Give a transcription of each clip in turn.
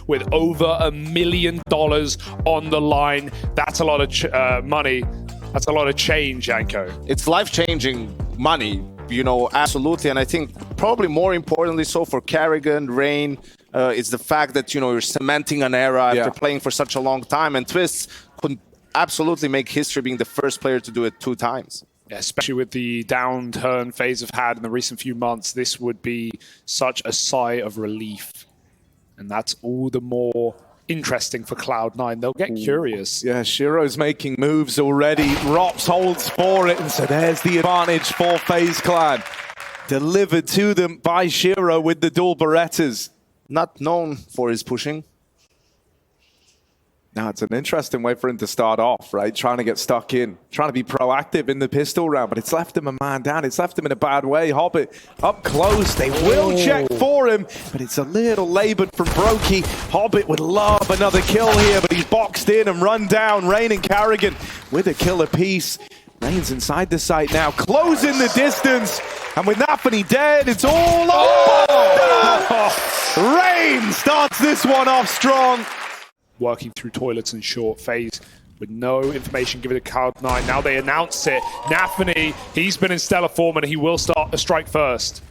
with over $1 million on the line. That's a lot of money. That's a lot of change, Janko. It's life-changing money, you know, absolutely. And I think probably more importantly so for Karrigan, Rain, it's the fact that, you know, you're cementing an era after playing for such a long time. And Twistzz could absolutely make history being the first player to do it 2 times. Yeah, especially with the downturn FaZe have had in the recent few months, this would be such a sigh of relief. And that's all the more interesting for Cloud9. They'll get curious. Yeah, Shiro's making moves already. ropz holds for it, and so there's the advantage for FaZe Clan. Delivered to them by Shiro with the dual Berettas. Not known for his pushing. Now, it's an interesting way for him to start off, right? Trying to get stuck in, trying to be proactive in the pistol round, but it's left him a man down. It's left him in a bad way. Hobbit up close. They will check for him, but it's a little labored from broky. Hobbit would love another kill here, but he's boxed in and run down. Rain and Karrigan with a kill apiece. Rain's inside the site now, closing the distance. And with Nafany dead, it's all over. Rain starts this one off strong. Working through toilets and short FaZe with no information given to Cloud9. Now they announce it. Nafany, he's been in stellar form and he will start a strike first.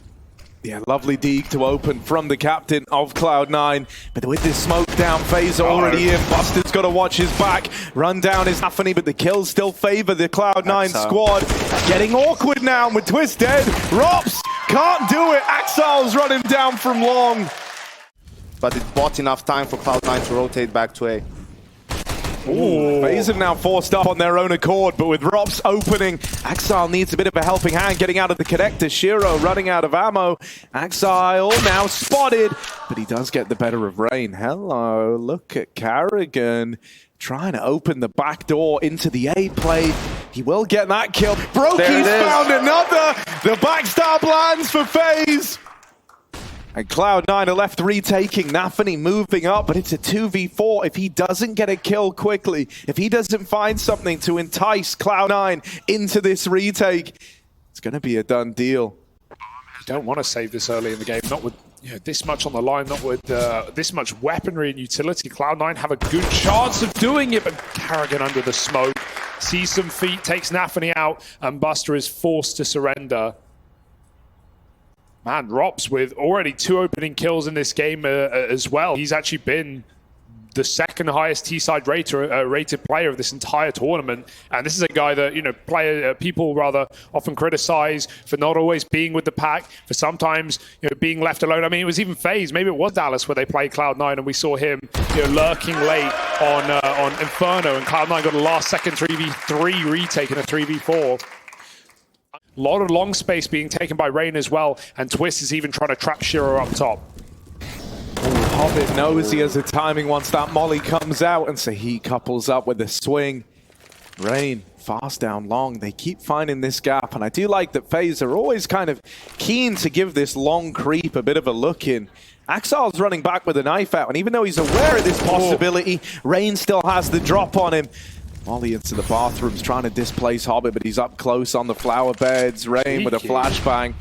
Yeah, lovely dig to open from the captain of Cloud9. But with this smoke down, FaZe already in. Buster's got to watch his back. Run down is Nafany, but the kills still favor the Cloud9 squad. Getting awkward now with Twistzz dead. ropz can't do it. Axal's running down from long. But it bought enough time for Cloud9 to rotate back to A. Ooh. FaZe have now forced up on their own accord, but with ropz opening, Axile needs a bit of a helping hand getting out of the connector. Shiro running out of ammo. Axile now spotted, but he does get the better of Rain. Hello, look at Karrigan trying to open the back door into the A play. He will get that kill. broky's found another. The backstab lands for FaZe. And Cloud9 are left retaking. Nafany moving up, but it's a 2v4. If he doesn't get a kill quickly, if he doesn't find something to entice Cloud9 into this retake, it's going to be a done deal. You don't want to save this early in the game, not with this much on the line, not with this much weaponry and utility. Cloud9 have a good chance of doing it, but Karrigan under the smoke. Sees some feet, takes Nafany out, and Buster is forced to surrender. Man, ropz with already 2 opening kills in this game as well. He's actually been the second highest T-side rated player of this entire tournament. And this is a guy that, people rather often criticize for not always being with the pack, for sometimes, being left alone. I mean, it was even FaZe, maybe it was Dallas where they played Cloud9 and we saw him, lurking late on Inferno, and Cloud9 got a last second 3v3 retake and a 3v4. A lot of long space being taken by Rain as well, and Twistzz is even trying to trap Shiro up top. Hobbit knows he has a timing once that molly comes out, and so he couples up with a swing. Rain fast down long. They keep finding this gap, and I do like that FaZe are always kind of keen to give this long creep a bit of a look in. Axal's running back with a knife out, and even though he's aware of this possibility, Rain still has the drop on him. Molly into the bathrooms, trying to displace Hobbit, but he's up close on the flower beds. Rain with a flashbang.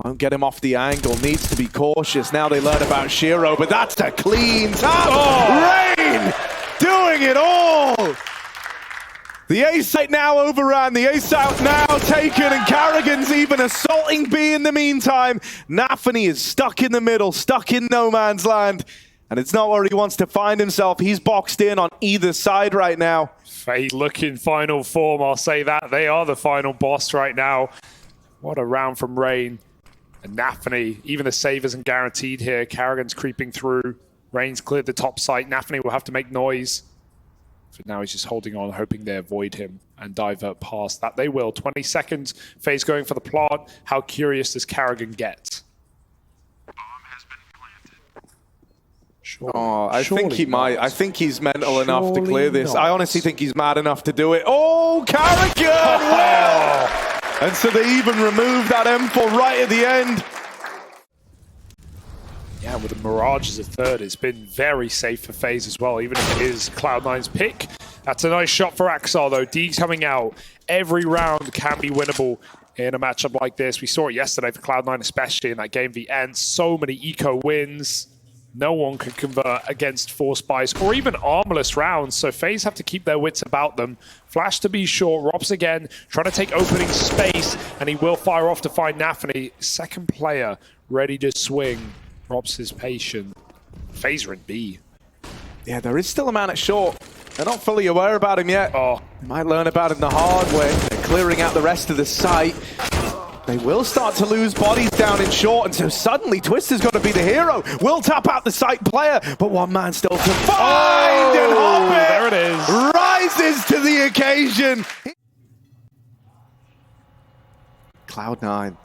Won't get him off the angle, needs to be cautious. Now they learn about Shiro, but that's a clean tap. Rain doing it all. The ace site now overran, the ace out now taken, and Karrigan's even assaulting B in the meantime. Nafany is stuck in the middle, stuck in no man's land. And it's not where he wants to find himself. He's boxed in on either side right now. FaZe looking final form, I'll say that. They are the final boss right now. What a round from Rain. And Nafany, even the save isn't guaranteed here. Karrigan's creeping through. Rain's cleared the top site. Nafany will have to make noise. But now he's just holding on, hoping they avoid him and divert past that. They will. 20 seconds. FaZe going for the plant. How curious does Karrigan get? I think he might. I think he's mental enough to clear this. I honestly think he's mad enough to do it. Oh, Karrigan! Well! And so they even removed that M4 right at the end. Yeah, with the Mirage as a third, it's been very safe for FaZe as well, even if it is Cloud9's pick. That's a nice shot for Axal, though. D's coming out. Every round can be winnable in a matchup like this. We saw it yesterday for Cloud9, especially in that game v End. So many eco wins. No one can convert against Force Spice or even armorless rounds, so FaZe have to keep their wits about them. Flash to be short, ropz again, trying to take opening space, and he will fire off to find Nafany. Second player ready to swing. ropz is patient. FaZe are in B. Yeah, there is still a man at short. They're not fully aware about him yet. Oh. They might learn about him the hard way. They're clearing out the rest of the site. They will start to lose bodies down in short, and so suddenly Twistzz is going to be the hero. Will tap out the site player, but one man still to find, and Hobbit there it is. Rises to the occasion. Cloud9.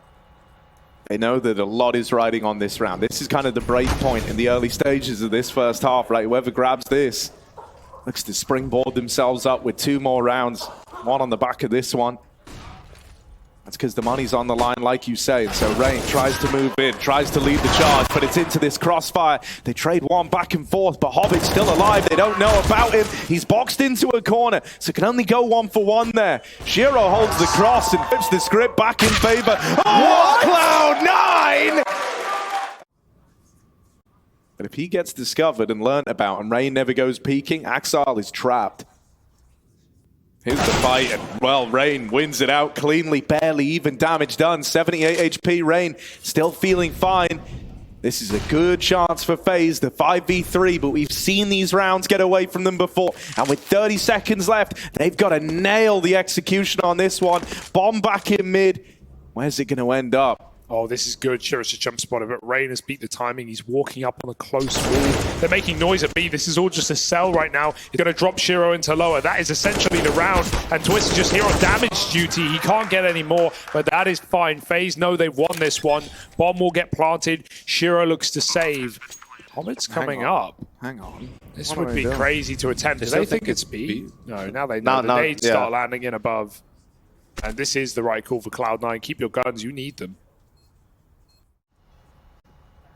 They know that a lot is riding on this round. This is kind of the break point in the early stages of this first half, right? Whoever grabs this looks to springboard themselves up with 2 more rounds. One on the back of this one. That's because the money's on the line, like you say. And so Rain tries to move in, tries to lead the charge, but it's into this crossfire. They trade one back and forth, but Hobbit's still alive. They don't know about him. He's boxed into a corner, so can only go 1-for-1 there. Shiro holds the cross and flips the script back in favor. Oh, Cloud9! But if he gets discovered and learnt about, and Rain never goes peeking, Axile is trapped. Here's the fight, and well, Rain wins it out cleanly, barely even damage done. 78 HP, Rain still feeling fine. This is a good chance for FaZe, the 5v3, but we've seen these rounds get away from them before. And with 30 seconds left, they've got to nail the execution on this one. Bomb back in mid. Where's it going to end up? Oh, this is good. Shiro's just jump spotted, but Rain has beat the timing. He's walking up on a close wall. They're making noise at B. This is all just a sell right now. He's going to drop Shiro into lower. That is essentially the round. And Twistzz is just here on damage duty. He can't get any more, but that is fine. FaZe know they've won this one. Bomb will get planted. Shiro looks to save. Hobbit's coming up. Hang on. This would be crazy to attempt. Do they think it's B? No, now they know. The nades start landing in above. And this is the right call for Cloud9. Keep your guns. You need them.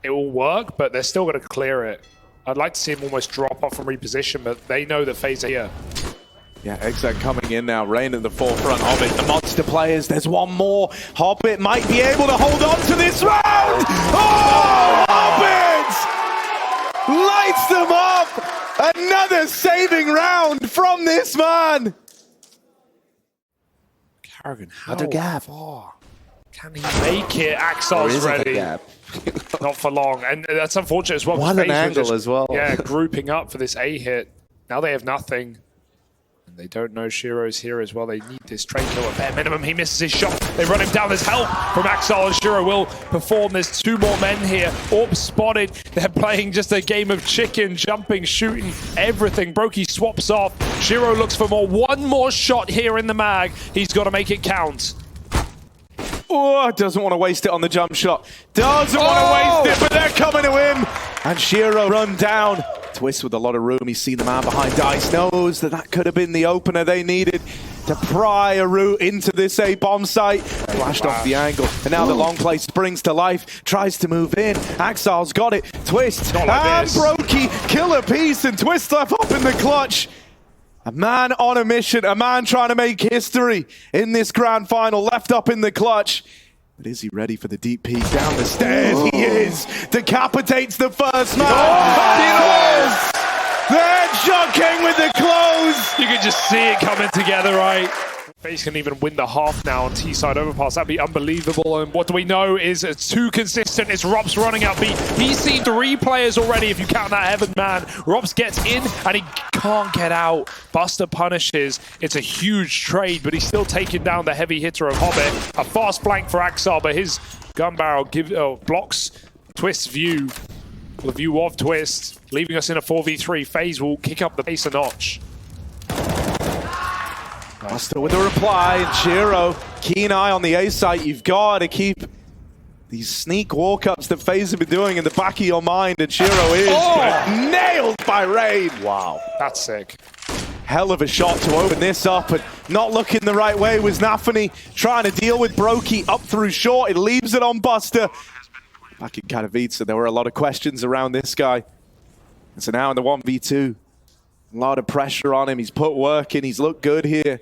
It will work, but they're still going to clear it. I'd like to see him almost drop off and reposition, but they know that FaZe are here. Yeah, Exec coming in now. Rain at the forefront of it. The monster players, there's one more. Hobbit might be able to hold on to this round. Oh, Hobbit lights them up. Another saving round from this man. Karrigan, how far can he make it? Axile's ready. Not for long, and that's unfortunate as well. What an angle as well. Yeah, grouping up for this A hit. Now they have nothing. And they don't know Shiro's here as well. They need this trade kill at bare minimum. He misses his shot. They run him down. There's help from Axile, and Shiro will perform. There's 2 more men here. ropz spotted. They're playing just a game of chicken, jumping, shooting, everything. broky swaps off. Shiro looks for more. One more shot here in the mag. He's got to make it count. Oh, doesn't want to waste it on the jump shot. Doesn't want to waste it, but they're coming to him. And Shiro run down. Twistzz with a lot of room. He's seen the man behind Dice. Knows that that could have been the opener they needed to pry a route into this A bomb site. Flashed off the angle. And now the long play springs to life. Tries to move in. Axile's got it. Twistzz and broky kill a piece. And Twistzz left up in the clutch. A man on a mission, a man trying to make history in this grand final, left up in the clutch. But is he ready for the deep peek down the stairs? He is. Decapitates the first man. They're jockeying with the close. You can just see it coming together, right? FaZe can even win the half now on T-side overpass. That'd be unbelievable. And what do we know is it's too consistent. It's ropz running out B. He's seen 3 players already if you count that Heaven man. ropz gets in and he can't get out. Buster punishes. It's a huge trade, but he's still taking down the heavy hitter of Hobbit. A fast flank for Axile, but his gun barrel blocks Twistzz view. The view of Twistzz, leaving us in a 4v3. FaZe will kick up the pace a notch. Buster with a reply, and Shiro, keen eye on the A site. You've got to keep these sneak walk-ups that FaZe have been doing in the back of your mind, and Shiro is nailed by Rain. Wow, that's sick. Hell of a shot to open this up, and not looking the right way was Nafany, trying to deal with broky up through short. It leaves it on Buster. Back in Katowice, there were a lot of questions around this guy. And so now in the 1v2, a lot of pressure on him. He's put work in, he's looked good here.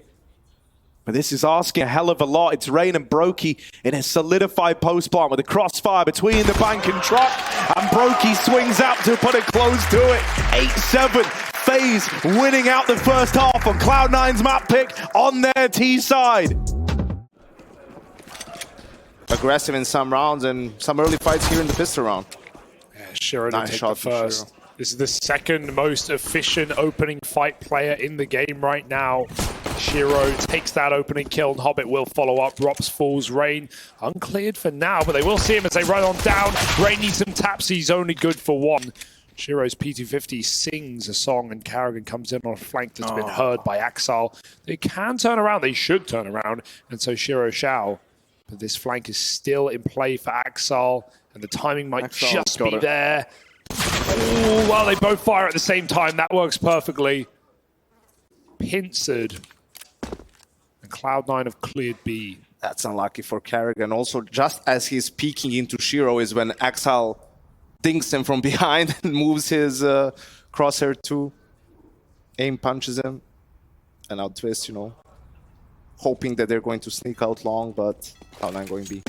But this is asking a hell of a lot. It's Rain and broky in a solidified post plant with a crossfire between the bank and truck. And broky swings out to put it close to it. 8-7. FaZe winning out the first half on Cloud9's map pick on their T side. Aggressive in some rounds and some early fights here in the pistol round. Yeah, Shiro Nice take shot the for first. Shiro. This is the second most efficient opening fight player in the game right now. Shiro takes that opening kill, and Hobbit will follow up. ropz falls, Rain uncleared for now, but they will see him as they run on down. Rain needs some taps, he's only good for one. Shiro's P250 sings a song, and Karrigan comes in on a flank that's been heard by Axel. They can turn around, they should turn around, and so Shiro shall. But this flank is still in play for Axel, and the timing might just be there. Ooh, well, they both fire at the same time. That works perfectly. Pincered. And Cloud9 have cleared B. That's unlucky for Karrigan. Also, just as he's peeking into Shiro is when Axel dinks him from behind and moves his crosshair to aim, punches him. And now Twistzz, you know, hoping that they're going to sneak out long, but Cloud9 going B.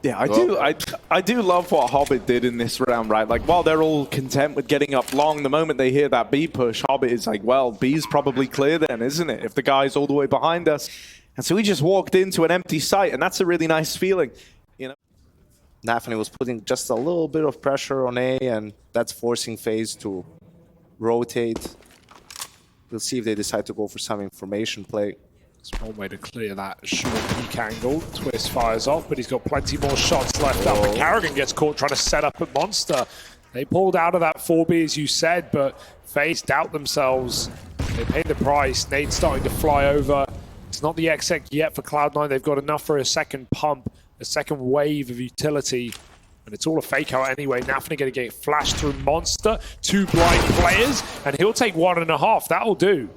Yeah, I do love what Hobbit did in this round, right? Like, while they're all content with getting up long, the moment they hear that B push, Hobbit is like, well, B's probably clear then, isn't it? If the guy's all the way behind us. And so he just walked into an empty site, and that's a really nice feeling, you know? Nafany was putting just a little bit of pressure on A, and that's forcing FaZe to rotate. We'll see if they decide to go for some information play. It's one way to clear that short peak angle. Twistzz fires off, but he's got plenty more shots left up. And Karrigan gets caught trying to set up a monster. They pulled out of that 4B, as you said, but FaZe doubt themselves. They pay the price. Nade's starting to fly over. It's not the exec yet for Cloud9. They've got enough for a second pump, a second wave of utility. And it's all a fake out anyway. Nafany going to get flashed through monster. 2 blind players, and he'll take 1.5. That'll do.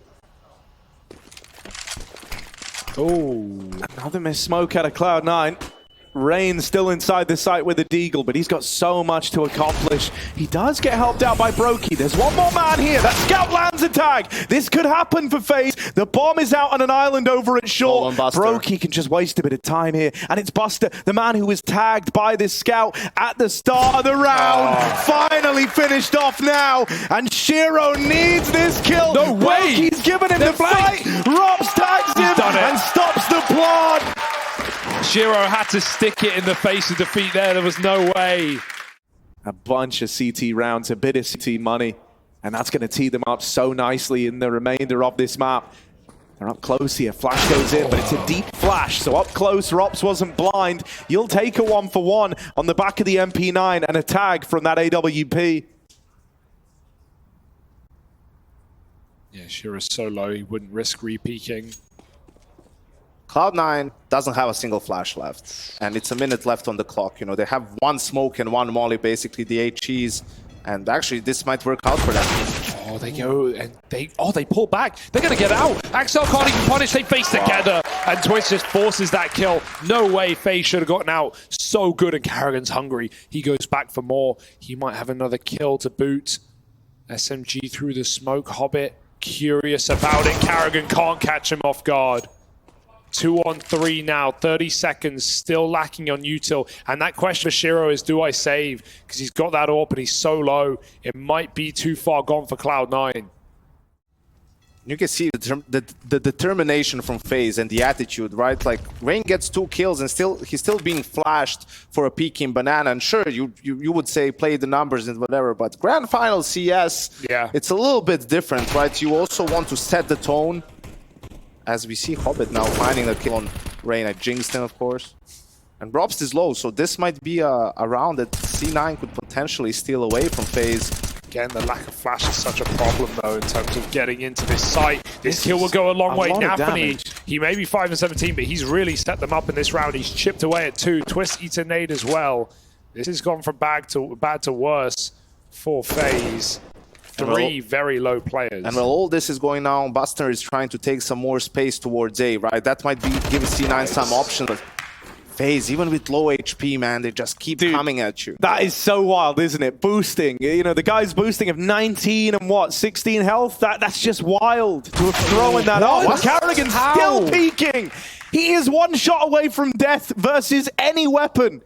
Oh, another missed smoke out of Cloud9. Rain still inside the site with a deagle, but he's got so much to accomplish. He does get helped out by broky. There's one more man here. That scout lands a tag. This could happen for FaZe. The bomb is out on an island over at short. broky can just waste a bit of time here. And it's Buster, the man who was tagged by this scout at the start of the round. Finally finished off now. And Shiro needs this kill. No way. Broky's given him the fight. ropz tags him and stops the plant. Shiro had to stick it in the face of defeat there. There was no way. A bunch of CT rounds, a bit of CT money, and that's going to tee them up so nicely in the remainder of this map. They're up close here. Flash goes in, but it's a deep flash. So up close, ropz wasn't blind. You'll take a 1-for-1 on the back of the MP9 and a tag from that AWP. Yeah, Shiro's so low, he wouldn't risk re-peeking. Cloud9 doesn't have a single flash left, and it's a minute left on the clock. You know, they have 1 smoke and 1 molly, basically the HEs, and actually this might work out for them. Oh, they go and they pull back. They're gonna get out. Axel can't even punish. They face together, and Twistzz just forces that kill. No way FaZe should have gotten out. So good, and Karrigan's hungry. He goes back for more. He might have another kill to boot. SMG through the smoke. Hobbit curious about it. Karrigan can't catch him off guard. 2-on-3 now, 30 seconds, still lacking on util. And that question for Shiro is, do I save? Because he's got that AWP and he's so low, it might be too far gone for Cloud9. You can see the determination from FaZe and the attitude, right? Like, Rain gets 2 kills and he's still being flashed for a peeking banana. And sure, you would say play the numbers and whatever, but Grand Final CS, yeah, it's a little bit different, right? You also want to set the tone. As we see Hobbit now finding the kill on Rain at Jingston, of course. And ropz is low, so this might be a round that C9 could potentially steal away from FaZe. Again, the lack of flash is such a problem, though, in terms of getting into this site. This kill will go a long way. Nafany, he may be 5-17, but he's really set them up in this round. He's chipped away at 2. Twistzz eats a nade as well. This has gone from bad to worse for FaZe. 3 very low players. And while all this is going on, Buster is trying to take some more space towards A, right? That might be giving C9 some options. But FaZe, even with low HP, man, they just keep coming at you. That is so wild, isn't it? Boosting. You know, the guy's boosting of 19 and what, 16 health? That's just wild to have thrown that off. Carrigan's still peeking. He is one shot away from death versus any weapon.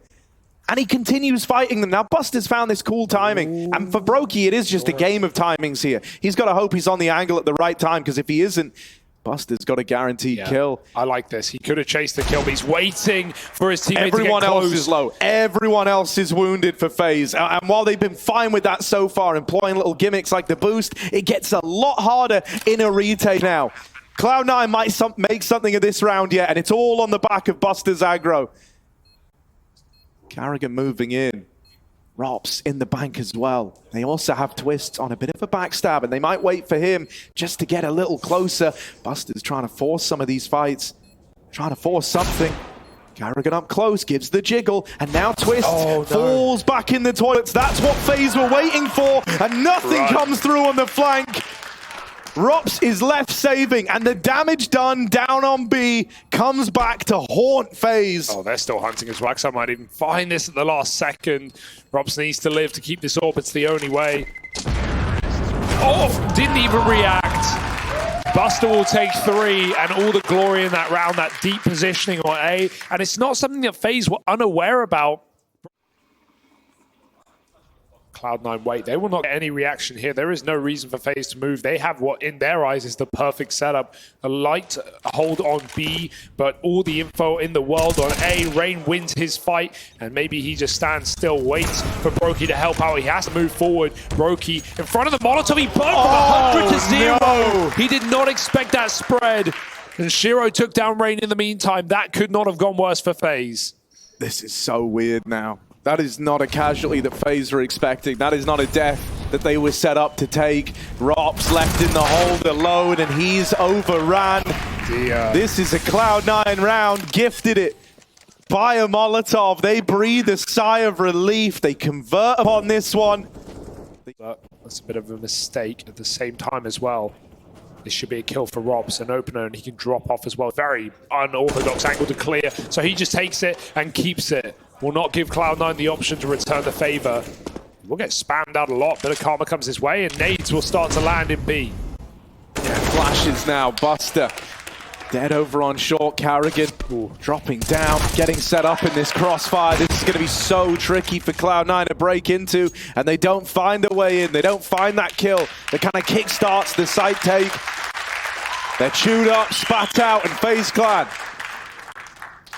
And he continues fighting them. Now, Buster's found this cool timing. And for broky, it is just a game of timings here. He's got to hope he's on the angle at the right time, because if he isn't, Buster's got a guaranteed kill. I like this. He could have chased the kill, but he's waiting for his teammate Everyone to get close. else is low. Everyone else is wounded for FaZe. And while they've been fine with that so far, employing little gimmicks like the boost, it gets a lot harder in a retake now. Cloud9 might make something of this round yet, and it's all on the back of Buster's aggro. Carrigan moving in. ropz in the bank as well. They also have Twistzz on a bit of a backstab, and they might wait for him just to get a little closer. Buster's trying to force some of these fights, trying to force something. Carrigan up close, gives the jiggle, and now Twistzz falls back in the toilets. That's what FaZe were waiting for, and nothing comes through on the flank. ropz is left saving, and the damage done down on B comes back to haunt FaZe. Oh, they're still hunting as well. I might even find this at the last second. ropz needs to live to keep this orb. It's the only way. Oh, didn't even react. Buster will take 3, and all the glory in that round, that deep positioning on A. And it's not something that FaZe were unaware about. Cloud9 wait. They will not get any reaction here. There is no reason for FaZe to move. They have what in their eyes is the perfect setup. A light hold on B, but all the info in the world on A. Rain wins his fight, and maybe he just stands still, waits for broky to help out. He has to move forward. broky in front of the Molotov. He burnt from 100 to 0. No. He did not expect that spread. And Shiro took down Rain in the meantime. That could not have gone worse for FaZe. This is so weird now. That is not a casualty that FaZe were expecting. That is not a death that they were set up to take. ropz left in the hold alone, and he's overran. This is a Cloud9 round, gifted it by a Molotov. They breathe a sigh of relief. They convert upon this one. But that's a bit of a mistake at the same time as well. This should be a kill for ropz, an opener, and he can drop off as well. Very unorthodox angle to clear, so he just takes it and keeps it. Will not give Cloud9 the option to return the favor. We'll get spammed out a lot. Bit of karma comes his way, and nades will start to land in B. Yeah, flashes now. Buster dead over on short. Carrigan dropping down, getting set up in this crossfire. This is going to be so tricky for Cloud9 to break into, and they don't find a way in. They don't find that kill that kind of kickstarts the site take. They're chewed up, spat out, and FaZe Clan.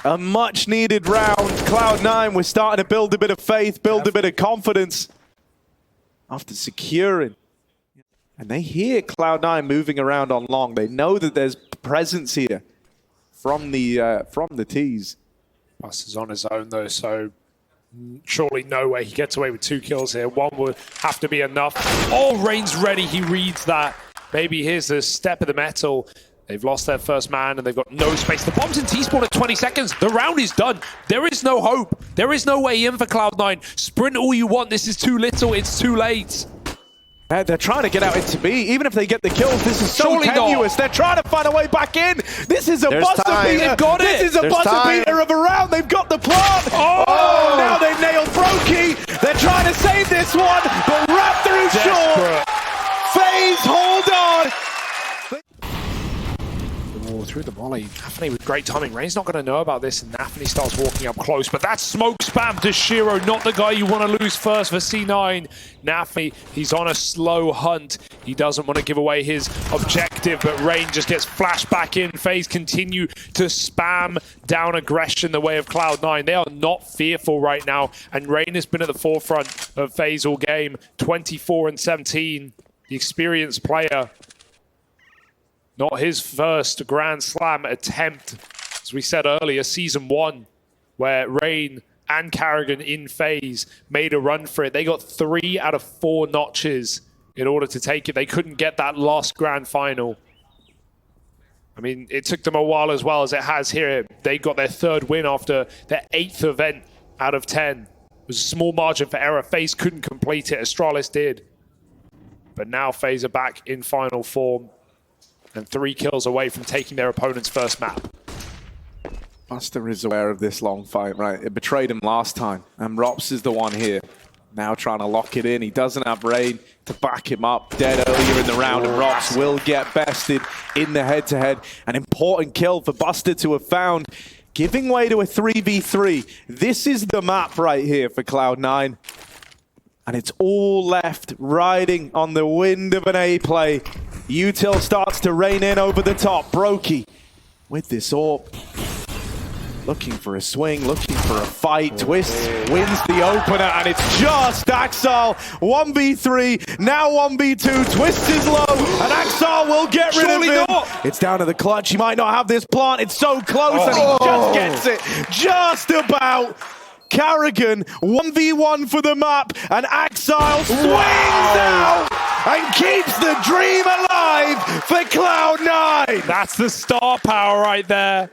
A much needed round. Cloud9 was starting to build a bit of faith, build a bit of confidence after securing. And they hear Cloud9 moving around on long. They know that there's presence here from the T's. Buster's on his own though, so surely no way he gets away with 2 kills here. 1 would have to be enough. Oh, Rain's ready. He reads that. Maybe here's the step of the metal. They've lost their first man, and they've got no space. The bomb's in T-spawn at 20 seconds. The round is done. There is no hope. There is no way in for Cloud9. Sprint all you want. This is too little. It's too late. They're trying to get out into B. Even if they get the kills, this is so tenuous. They're trying to find a way back in. This is a buzzer beater. They've got it. This is a buzzer beater of a round. They've got the plant. Oh, now they've nailed broky. They're trying to save this one, but wrap through short. FaZe, hold on. Through the volley. Nafany with great timing. Rain's not going to know about this, and Nafany starts walking up close, but that's smoke spam to Shiro, not the guy you want to lose first for C9. Nafany, he's on a slow hunt. He doesn't want to give away his objective, but Rain just gets flashed back in. FaZe continue to spam down aggression the way of Cloud9. They are not fearful right now, and Rain has been at the forefront of FaZe all game. 24-17. The experienced player. Not his first Grand Slam attempt, as we said earlier, Season 1, where Rain and Carrigan in FaZe made a run for it. They got 3 out of 4 notches in order to take it. They couldn't get that last Grand Final. I mean, it took them a while as well as it has here. They got their 3rd win after their 8th event out of 10. It was a small margin for error. FaZe couldn't complete it. Astralis did. But now FaZe are back in final form, and 3 kills away from taking their opponent's first map. Buster is aware of this long fight, right? It betrayed him last time, and ropz is the one here. Now trying to lock it in. He doesn't have Rain to back him up. Dead earlier in the round, and ropz will get bested in the head-to-head. An important kill for Buster to have found, giving way to a 3v3. This is the map right here for Cloud9. And it's all left riding on the wind of an A play. Util starts to rain in over the top. broky with this AWP. Looking for a swing, looking for a fight. Twistzz wins the opener, and it's just Axel. 1v3, now 1v2. Twistzz is low, and Axel will get rid of him. Not. It's down to the clutch. He might not have this plant. It's so close, and he just gets it. Just about. Carrigan, 1v1 for the map, and Axel swings out and keeps the dream alive for Cloud9. That's the star power right there.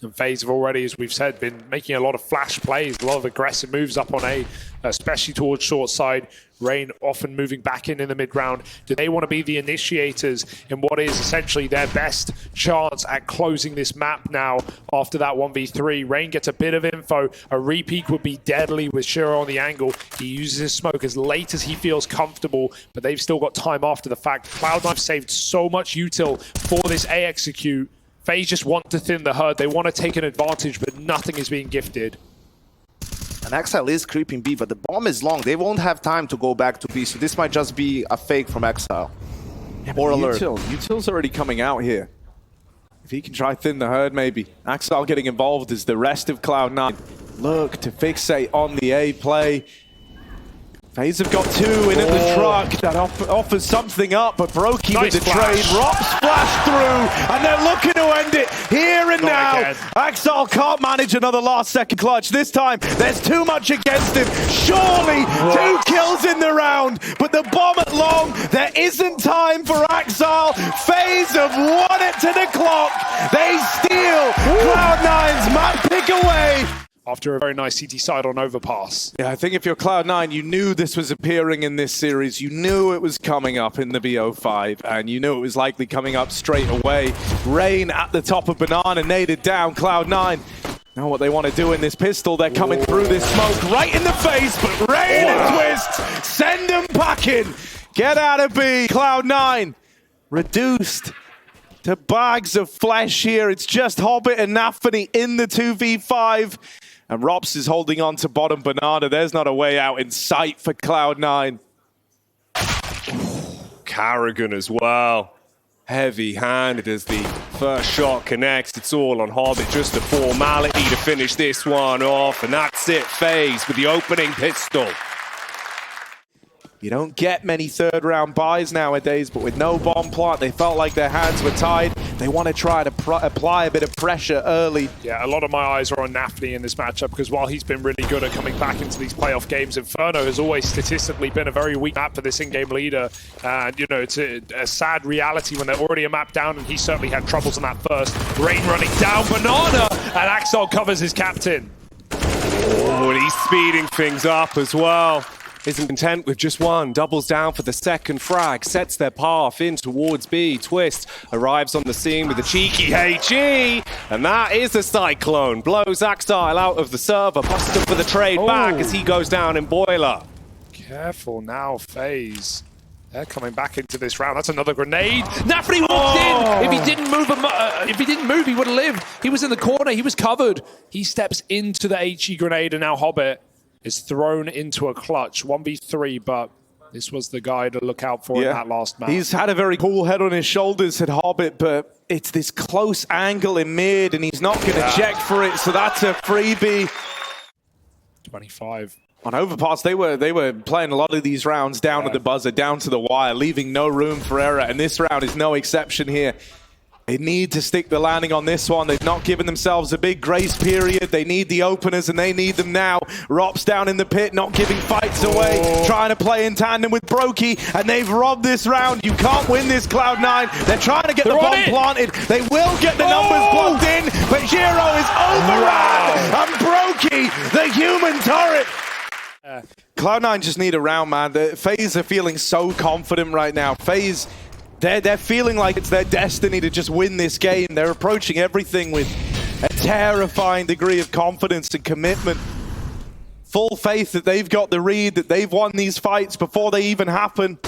And FaZe have already, as we've said, been making a lot of flash plays, a lot of aggressive moves up on A, especially towards short side. Rain often moving back in the mid-round. Do they want to be the initiators in what is essentially their best chance at closing this map now after that 1v3? Rain gets a bit of info. A repeat would be deadly with Shiro on the angle. He uses his smoke as late as he feels comfortable, but they've still got time after the fact. Cloud9 saved so much util for this A execute. FaZe just want to thin the herd. They want to take an advantage, but nothing is being gifted. And Axel is creeping B, but the bomb is long. They won't have time to go back to B, so this might just be a fake from Axel. Yeah, or alert. Util's already coming out here. If he can try thin the herd, maybe. Axel getting involved as the rest of Cloud9 look to fixate on the A play. FaZe have got two in at the truck. That offers something up, but broky Nice with the flash. trade. ropz flash through, and they're looking to end it here and now. Again. Axel can't manage another last-second clutch. This time, there's too much against him. Surely, 2 kills in the round, but the bomb at long. There isn't time for Axel. FaZe have won it to the clock. They steal Cloud9's map pick away. After a very nice CT side on overpass. Yeah, I think if you're Cloud9, you knew this was appearing in this series. You knew it was coming up in the BO5, and you knew it was likely coming up straight away. Rain at the top of Banana, naded down. Cloud9 know what they want to do in this pistol. They're coming through this smoke right in the face, but Rain and Twistzz send them packing. Get out of B. Cloud9 reduced to bags of flesh here. It's just Hobbit and Nafany in the 2v5. And ropz is holding on to bottom Banana. There's not a way out in sight for Cloud9. Carrigan as well. Heavy-handed as the first shot connects. It's all on Hobbit. Just a formality to finish this one off. And that's it. FaZe with the opening pistol. You don't get many third-round buys nowadays, but with no bomb plant, they felt like their hands were tied. They want to try to apply a bit of pressure early. Yeah, a lot of my eyes are on Nafany in this matchup because while he's been really good at coming back into these playoff games, Inferno has always statistically been a very weak map for this in-game leader. And, you know, it's a sad reality when they're already a map down, and he certainly had troubles on that first. Rain running down Banana, and Axel covers his captain. Oh, and he's speeding things up as well. Isn't content with just one, doubles down for the second frag, sets their path in towards B. Twistzz arrives on the scene with a cheeky HE, and that is a cyclone. Blows Axel out of the server, Buster for the trade back as he goes down in Boiler. Careful now, FaZe. They're coming back into this round. That's another grenade. Nafany walked in. If he didn't move, he would have lived. He was in the corner. He was covered. He steps into the HE grenade, and now Hobbit is thrown into a clutch. 1v3, but this was the guy to look out for in that last match. He's had a very cool head on his shoulders at Hobbit, but it's this close angle in mid, and he's not going to check for it, so that's a freebie. 25. On overpass, they were playing a lot of these rounds down to the buzzer, down to the wire, leaving no room for error, and this round is no exception here. They need to stick the landing on this one. They've not given themselves a big grace period. They need the openers, and they need them now. ropz down in the pit, not giving fights away, trying to play in tandem with broky, and they've robbed this round. You can't win this, Cloud9. They're trying to get the bomb planted. They will get the numbers plugged in, but Giro is overran, and broky, the human turret. Cloud9 just need a round, man. The FaZe are feeling so confident right now. FaZe, they're feeling like it's their destiny to just win this game. They're approaching everything with A terrifying degree of confidence and commitment. Full faith that they've got the read, that they've won these fights before they even happen.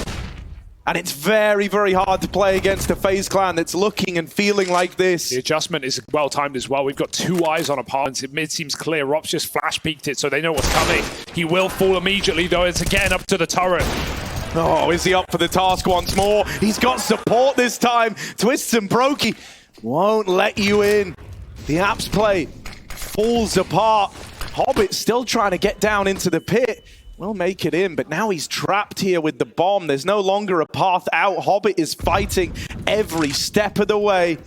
And it's very, very hard to play against a FaZe clan that's looking and feeling like this. The adjustment is well timed as well. We've got two eyes on opponents. Mid seems clear. ropz just flash peeked it, so they know what's coming. He will fall immediately, though. It's again up to the turret. Oh, is he up for the task once more? He's got support this time. Twistzz and broky won't let you in. The apps play falls apart. Hobbit still trying to get down into the pit. Will make it in, but now he's trapped here with the bomb. There's no longer a path out. Hobbit is fighting every step of the way.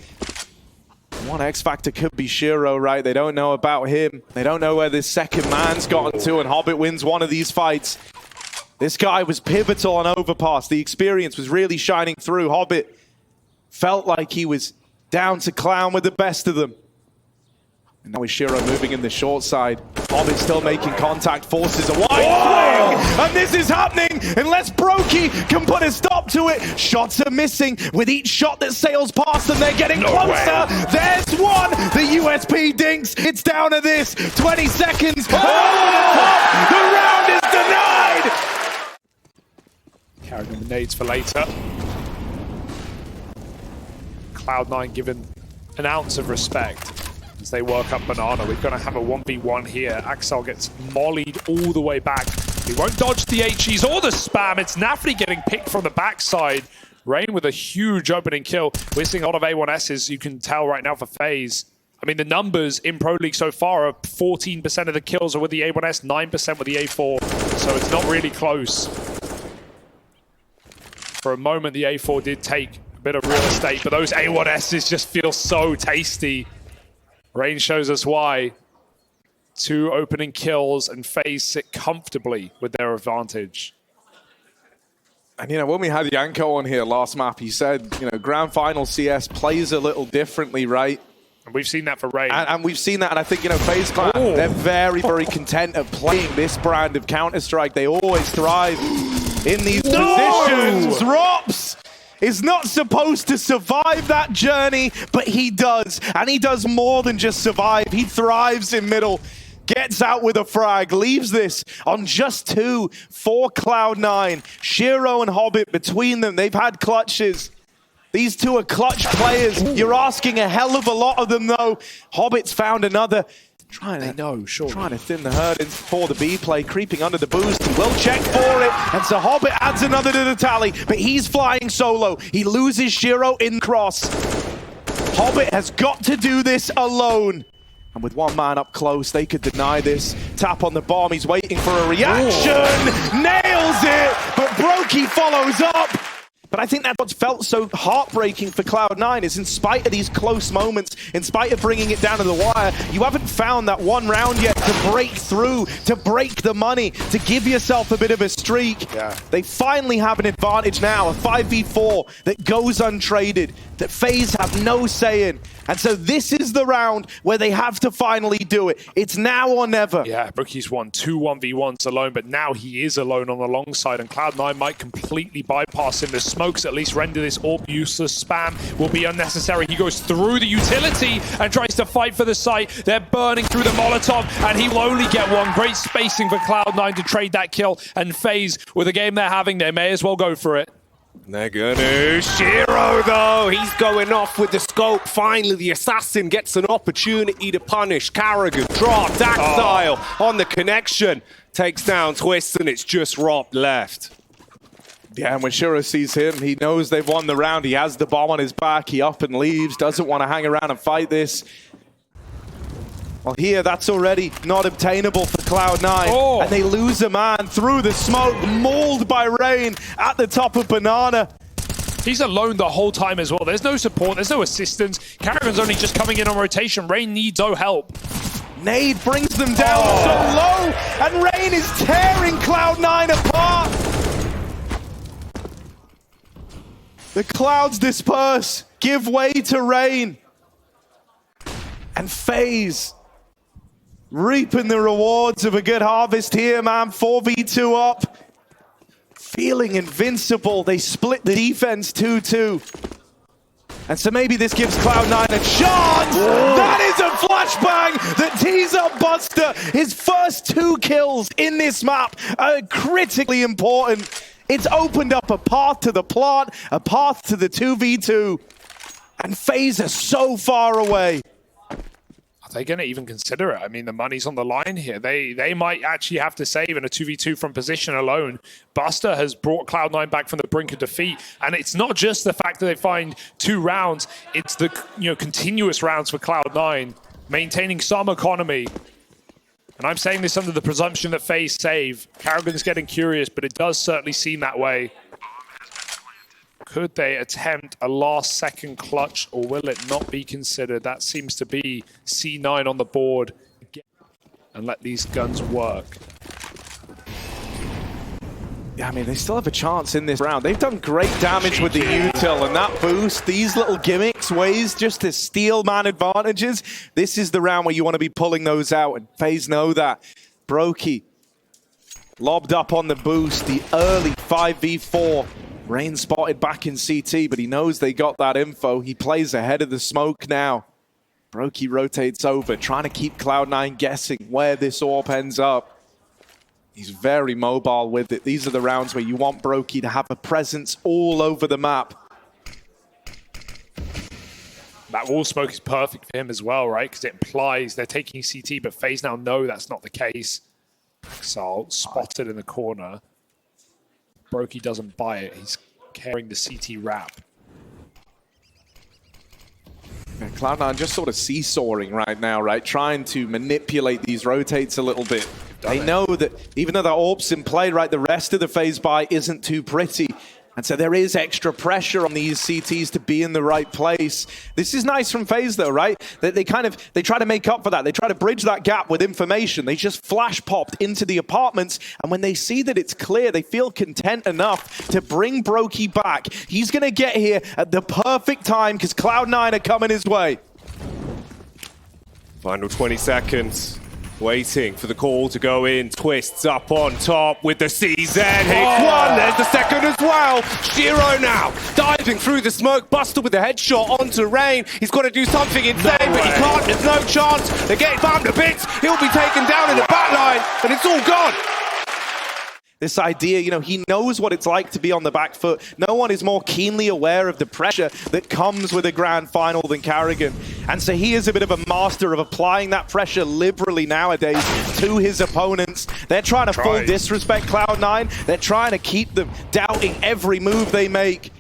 One X factor could be Shiro, right? They don't know about him. They don't know where this second man's gotten to, and Hobbit wins one of these fights. This guy was pivotal on Overpass. The experience was really shining through. Hobbit felt like he was down to clown with the best of them. And now is Shiro moving in the short side. Hobbit still making contact, forces a wide swing! And this is happening unless broky can put a stop to it. Shots are missing. With each shot that sails past them, they're getting closer. There's one! The USP dinks. It's down to this. 20 seconds. Over the top. The round is denied! Carrying the nades for later. Cloud9 given an ounce of respect as they work up Banana. We're going to have a 1v1 here. Axel gets mollied all the way back. He won't dodge the HEs or the spam. It's Nafty getting picked from the backside. Rain with a huge opening kill. We're seeing a lot of A1Ss, you can tell right now for FaZe. I mean, the numbers in Pro League so far are 14% of the kills are with the A1S, 9% with the A4. So it's not really close. For a moment, the A4 did take a bit of real estate, but those A1Ss just feel so tasty. Rain shows us why. 2 opening kills and FaZe sit comfortably with their advantage. And, you know, when we had Yanko on here last map, he said, you know, Grand Final CS plays a little differently, right? And we've seen that for Rain. And we've seen that, and I think, you know, FaZe Clan, they're very, very content at playing this brand of Counter-Strike. They always thrive in these positions. ropz is not supposed to survive that journey, but he does. And he does more than just survive. He thrives in middle. Gets out with a frag, leaves this on just 2 for Cloud9. Shiro and Hobbit, between them, they've had clutches. These two are clutch players. You're asking a hell of a lot of them, though. Hobbit's found another. Trying to thin the herd for the B play, creeping under the boost. He will check for it, and so Hobbit adds another to the tally, but he's flying solo. He loses Shiro in cross. Hobbit has got to do this alone. And with one man up close, they could deny this. Tap on the bomb, he's waiting for a reaction. Nails it, but broky follows up. But I think that's what's felt so heartbreaking for Cloud9 is in spite of these close moments, in spite of bringing it down to the wire, you haven't found that one round yet to break through, to break the money, to give yourself a bit of a streak. Yeah. They finally have an advantage now, a 5v4 that goes untraded, that FaZe have no say in. And so this is the round where they have to finally do it. It's now or never. Yeah, broky's won 2 1v1s alone, but now he is alone on the long side, and Cloud9 might completely bypass him. The smokes at least render this AWP useless. Spam will be unnecessary. He goes through the utility and tries to fight for the site. They're burning through the Molotov, and he will only get one. Great spacing for Cloud9 to trade that kill, and FaZe, with the game they're having, they may as well go for it. They're gonna. Shiro, though, he's going off with the scope. Finally, the assassin gets an opportunity to punish. Carrigan, drop, Daxile on the connection. Takes down Twistzz, and it's just ropz left. Yeah, and when Shiro sees him, he knows they've won the round. He has the bomb on his back. He up and leaves, doesn't want to hang around and fight this. Well, here, that's already not obtainable for Cloud9. And they lose a man through the smoke, mauled by Rain at the top of Banana. He's alone the whole time as well. There's no support, there's no assistance. Carrigan's only just coming in on rotation. Rain needs no help. Nade brings them down so low, and Rain is tearing Cloud9 apart. The clouds disperse, give way to Rain. And FaZe reaping the rewards of a good harvest here, man. 4v2 up. Feeling invincible. They split the defense 2-2. And so maybe this gives Cloud9 a chance. That is a flashbang that tees up Buster. His first 2 kills in this map are critically important. It's opened up a path to the plant, a path to the 2v2. And FaZe are so far away. Are they going to even consider it? I mean, the money's on the line here. They might actually have to save in a 2v2 from position alone. Buster has brought Cloud9 back from the brink of defeat. And it's not just the fact that they find 2 rounds. It's the continuous rounds for Cloud9, maintaining some economy. And I'm saying this under the presumption that FaZe save. Karrigan's getting curious, but it does certainly seem that way. Could they attempt a last-second clutch, or will it not be considered? That seems to be C9 on the board. And let these guns work. Yeah, I mean, they still have a chance in this round. They've done great damage with the util, and that boost, these little gimmicks, ways just to steal man advantages. This is the round where you want to be pulling those out, and FaZe know that. broky lobbed up on the boost, the early 5v4. Rain spotted back in CT, but he knows they got that info. He plays ahead of the smoke now. broky rotates over, trying to keep Cloud9 guessing where this AWP ends up. He's very mobile with it. These are the rounds where you want broky to have a presence all over the map. That wall smoke is perfect for him as well, right? Because it implies they're taking CT, but FaZe now know that's not the case. Axel spotted in the corner. broky doesn't buy it. He's carrying the CT wrap. And Cloud9 just sort of seesawing right now, right? Trying to manipulate these rotates a little bit. They know that even though the AWP's in play, right, the rest of the FaZe buy isn't too pretty. And so there is extra pressure on these CTs to be in the right place. This is nice from FaZe though, right? They try to make up for that. They try to bridge that gap with information. They just flash popped into the apartments. And when they see that it's clear, they feel content enough to bring broky back. He's going to get here at the perfect time because Cloud9 are coming his way. Final 20 seconds. Waiting for the call to go in. Twistzz up on top with the CZ. Hit one. There's the second as well. Shiro now diving through the smoke. Buster with the headshot onto Rain. He's got to do something insane, but he can't. There's no chance. They're getting bombed to bits. He'll be taken down in the back line, and it's all gone. This idea, he knows what it's like to be on the back foot. No one is more keenly aware of the pressure that comes with a grand final than Karrigan. And so he is a bit of a master of applying that pressure liberally nowadays to his opponents. They're trying to full disrespect Cloud9. They're trying to keep them doubting every move they make.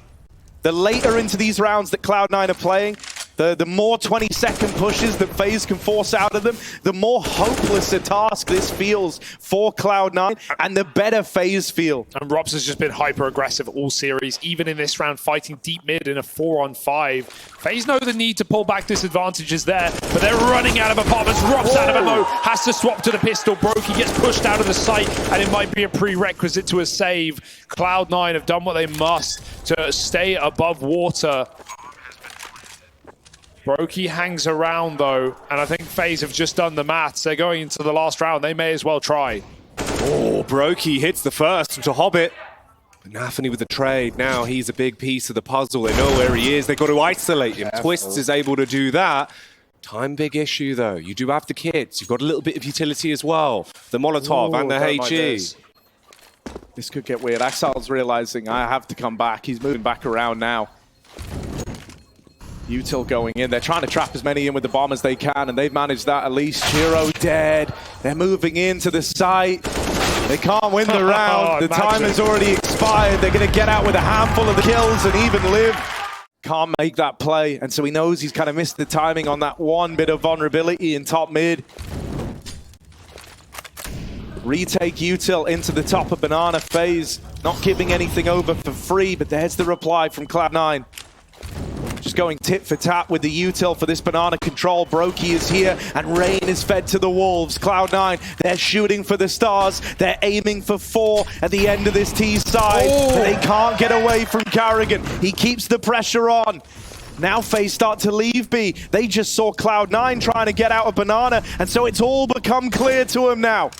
The later into these rounds that Cloud9 are playing, the more 20-second pushes that FaZe can force out of them, the more hopeless a task this feels for Cloud9, and the better FaZe feel. And ropz has just been hyper-aggressive all series, even in this round, fighting deep mid in a 4-on-5. FaZe know the need to pull back disadvantage is there, but they're running out of apartments. ropz out of ammo, has to swap to the pistol. broky gets pushed out of the site, and it might be a prerequisite to a save. Cloud9 have done what they must to stay above water. broky hangs around though, and I think FaZe have just done the maths. They're going into the last round. They may as well try. Oh, broky hits the first to Hobbit. But Nafany with the trade. Now he's a big piece of the puzzle. They know where he is. They've got to isolate him. Twistzz is able to do that. Time big issue though. You do have the kits. You've got a little bit of utility as well. The Molotov and the HE. This could get weird. Axel's realizing I have to come back. He's moving back around now. util going in. They're trying to trap as many in with the bomb as they can, and they've managed that at least. Shiro dead. They're moving into the site. They can't win the round. The time has already expired. They're going to get out with a handful of the kills and even live. Can't make that play, and so he knows he's kind of missed the timing on that one bit of vulnerability in top mid. Retake util into the top of banana FaZe. Not giving anything over for free, but there's the reply from Cloud9. Just going tit for tat with the util for this banana control. broky is here, and Rain is fed to the wolves. Cloud9, they're shooting for the stars. They're aiming for 4 at the end of this T side. But they can't get away from Karrigan. He keeps the pressure on. Now FaZe start to leave B. They just saw Cloud9 trying to get out of banana, and so it's all become clear to him now.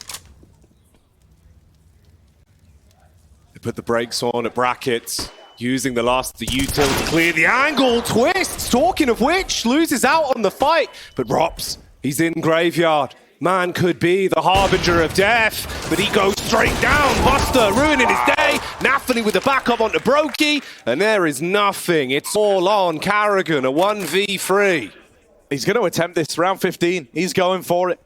They put the brakes on at brackets. Using the last of the util to clear the angle. Twistzz, talking of which, loses out on the fight. But ropz, he's in graveyard. Man could be the harbinger of death, but he goes straight down. Buster ruining his day. Nafany with the backup onto broky, and there is nothing. It's all on Karrigan, a 1v3. He's going to attempt this round 15. He's going for it.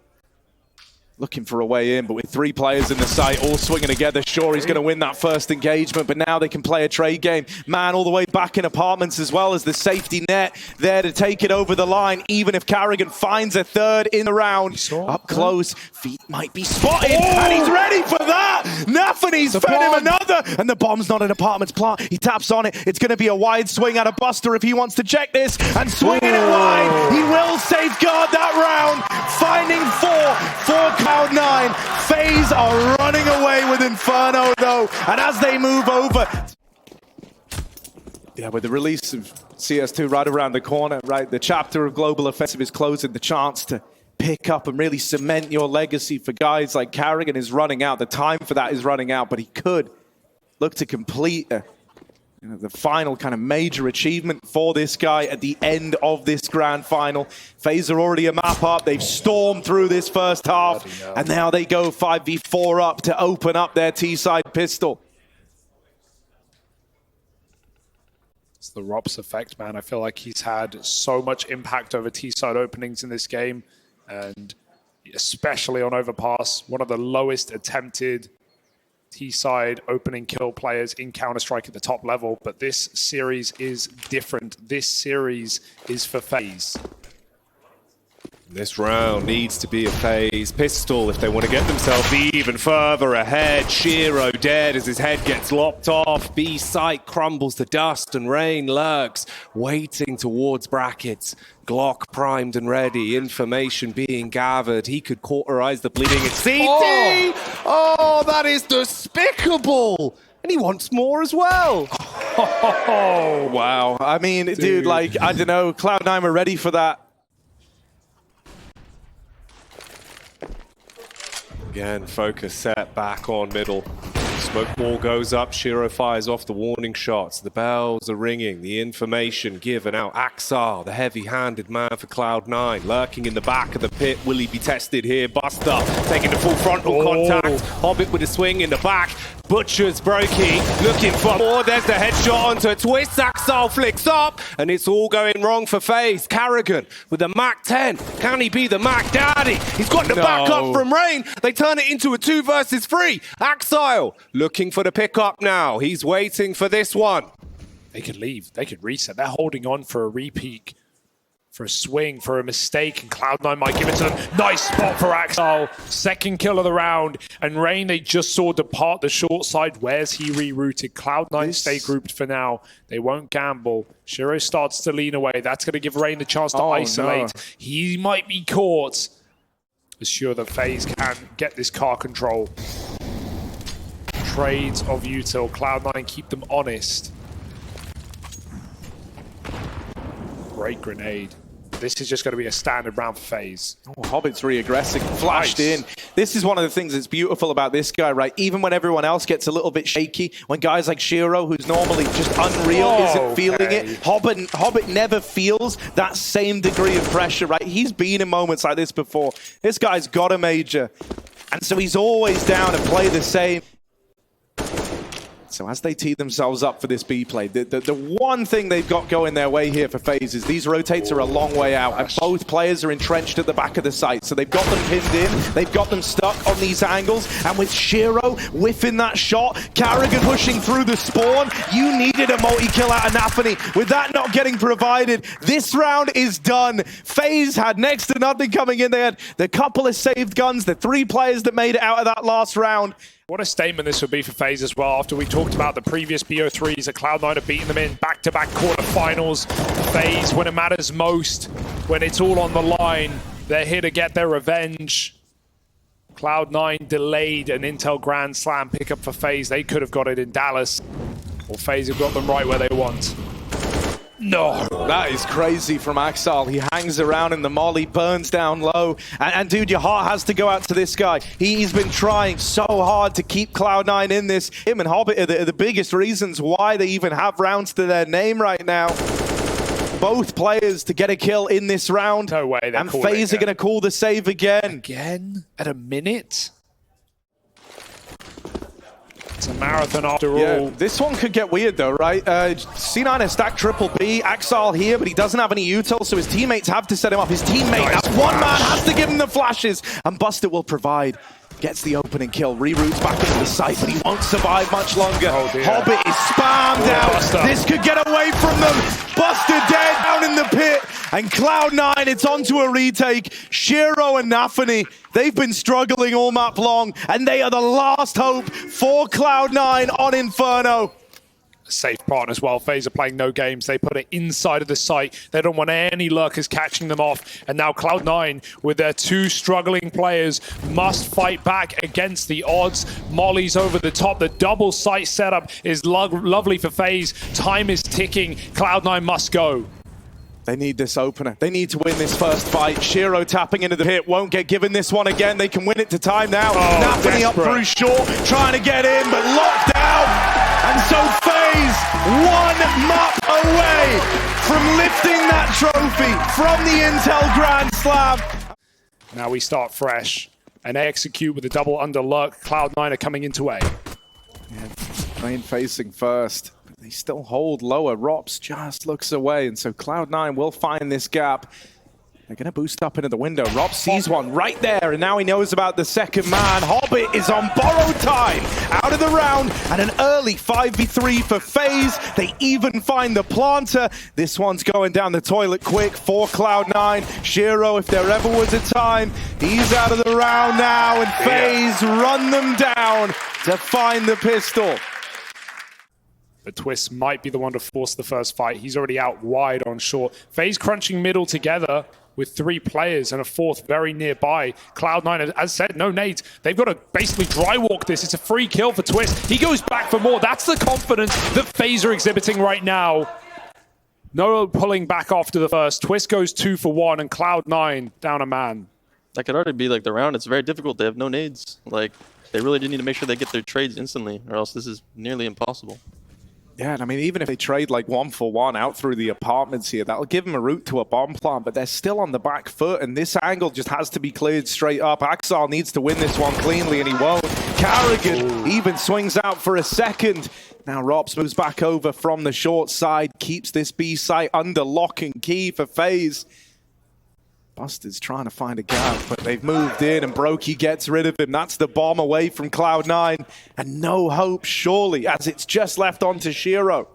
Looking for a way in, but with 3 players in the site, all swinging together, sure, he's going to win that first engagement, but now they can play a trade game. Man all the way back in apartments as well as the safety net there to take it over the line, even if Karrigan finds a third in the round. Up close, feet might be spotted, and he's ready for that! Nafany's fed him another, and the bomb's not an apartments plant. He taps on it. It's going to be a wide swing out of Buster if he wants to check this, and swinging it wide. He will safeguard that round, finding 4 for Cloud9. FaZe are running away with Inferno though, and as they move over, yeah, with the release of CS2 right around the corner, right, the chapter of Global Offensive is closing. The chance to pick up and really cement your legacy for guys like Karrigan is running out. The time for that is running out, but he could look to complete the final kind of major achievement for this guy at the end of this grand final. FaZe are already a map up. They've stormed through this first half, and now they go 5v4 up to open up their T-side pistol. It's the ropz effect, man. I feel like he's had so much impact over T-side openings in this game, and especially on overpass, one of the lowest attempted T-side opening kill players in Counter-Strike at the top level, but this series is different. This series is for FaZe. This round needs to be a FaZe pistol if they want to get themselves even further ahead. Shiro dead as his head gets lopped off. B site crumbles to dust, and Rain lurks, waiting towards brackets. Glock primed and ready, information being gathered. He could cauterize the bleeding. It's CT! Oh, that is despicable! And he wants more as well. Oh, wow. I mean, dude, like, I don't know, Cloud9 are ready for that. Again, focus set back on middle. Smoke ball goes up, Shiro fires off the warning shots. The bells are ringing, the information given out. Axar, the heavy-handed man for Cloud9, lurking in the back of the pit. Will he be tested here? Buster taking the full frontal contact. Hobbit with a swing in the back. Butchers broky, looking for more. There's the headshot onto Twistzz. Axar flicks up, and it's all going wrong for FaZe. Karrigan with a Mac 10. Can he be the Mac Daddy? He's got the backup from Rain. They turn it into a 2 versus 3. Axile looking for the pickup now. He's waiting for this one. They could leave. They could reset. They're holding on for a repeat, for a swing, for a mistake, and Cloud9 might give it to them. Nice spot for Axel. Second kill of the round. And Rain, they just saw depart the short side. Where's he rerouted? Cloud9 stay grouped for now. They won't gamble. Shiro starts to lean away. That's going to give Rain the chance to isolate. No. He might be caught. Assure that FaZe can get this car control. Trades of util. Cloud9 keep them honest. Great grenade. This is just going to be a standard round for FaZe. Oh, Hobbit's re-aggressing, flashed in. This is one of the things that's beautiful about this guy, right? Even when everyone else gets a little bit shaky, when guys like Shiro, who's normally just unreal, isn't feeling it, Hobbit never feels that same degree of pressure, right? He's been in moments like this before. This guy's got a major, and so he's always down to play the same. So as they tee themselves up for this B play, the one thing they've got going their way here for FaZe is these rotates are a long way out, and both players are entrenched at the back of the site. So they've got them pinned in, they've got them stuck on these angles, and with Shiro whiffing that shot, Karrigan pushing through the spawn, you needed a multi-kill out of Nafany. With that not getting provided, this round is done. FaZe had next to nothing coming in. They had the couple of saved guns, the 3 players that made it out of that last round. What a statement this would be for FaZe as well, after we talked about the previous BO3s that Cloud9 have beaten them in back-to-back quarterfinals. FaZe, when it matters most, when it's all on the line, they're here to get their revenge. Cloud9 delayed an Intel Grand Slam pickup for FaZe. They could have got it in Dallas, or FaZe have got them right where they want. No. That is crazy from Axel. He hangs around in the molly, burns down low. And dude, your heart has to go out to this guy. He's been trying so hard to keep Cloud9 in this. Him and Hobbit are the biggest reasons why they even have rounds to their name right now. Both players to get a kill in this round. No way. And FaZe are going to call the save again. Again? At a minute? It's a marathon after all. This one could get weird though, right? C9 has stacked triple B, Axel here, but he doesn't have any util, so his teammates have to set him up. His teammate, Nice that one man, has to give him the flashes, and Buster will provide. Gets the opening kill, reroutes back into the site, but he won't survive much longer. Oh dear. Hobbit is spammed out. Buster. This could get away from them. Buster dead down in the pit. And Cloud9, it's onto a retake. Shiro and Nafany, they've been struggling all map long, and they are the last hope for Cloud9 on Inferno. Safe partner as well. FaZe are playing no games. They put it inside of the site. They don't want any lurkers catching them off. And now Cloud9, with their two struggling players, must fight back against the odds. Molly's over the top. The double site setup is lovely for FaZe. Time is ticking. Cloud9 must go. They need this opener. They need to win this first fight. Shiro tapping into the pit. Won't get given this one again. They can win it to time now. Nafany up through short, trying to get in, but locked out. And so FaZe, one map away from lifting that trophy from the Intel Grand Slam. Now we start fresh. And they execute with a double under lurk. Cloud9 are coming into A. Rain facing first. They still hold lower. ropz just looks away, and so Cloud9 will find this gap. They're going to boost up into the window. ropz sees one right there, and now he knows about the second man. Hobbit is on borrowed time out of the round, and an early 5v3 for FaZe. They even find the planter. This one's going down the toilet quick for Cloud9. Shiro, if there ever was a time, he's out of the round now, and FaZe run them down to find the pistol. But Twistzz might be the one to force the first fight. He's already out wide on short. FaZe crunching middle together with three players and a fourth very nearby. Cloud9, as said, no nades. They've got to basically dry walk this. It's a free kill for Twistzz. He goes back for more. That's the confidence that FaZe are exhibiting right now. No pulling back after the first. Twistzz goes 2 for 1 and Cloud9 down a man. That could already be like the round. It's very difficult. They have no nades. Like, they really do need to make sure they get their trades instantly, or else this is nearly impossible. Yeah, and I mean, even if they trade like 1 for 1 out through the apartments here, that'll give them a route to a bomb plant, but they're still on the back foot, and this angle just has to be cleared straight up. Axel needs to win this one cleanly, and he won't. Carrigan even swings out for a second. Now ropz moves back over from the short side, keeps this B site under lock and key for FaZe. Buster's trying to find a gap, but they've moved in and broky gets rid of him. That's the bomb away from Cloud9, and no hope surely as it's just left onto Shiro.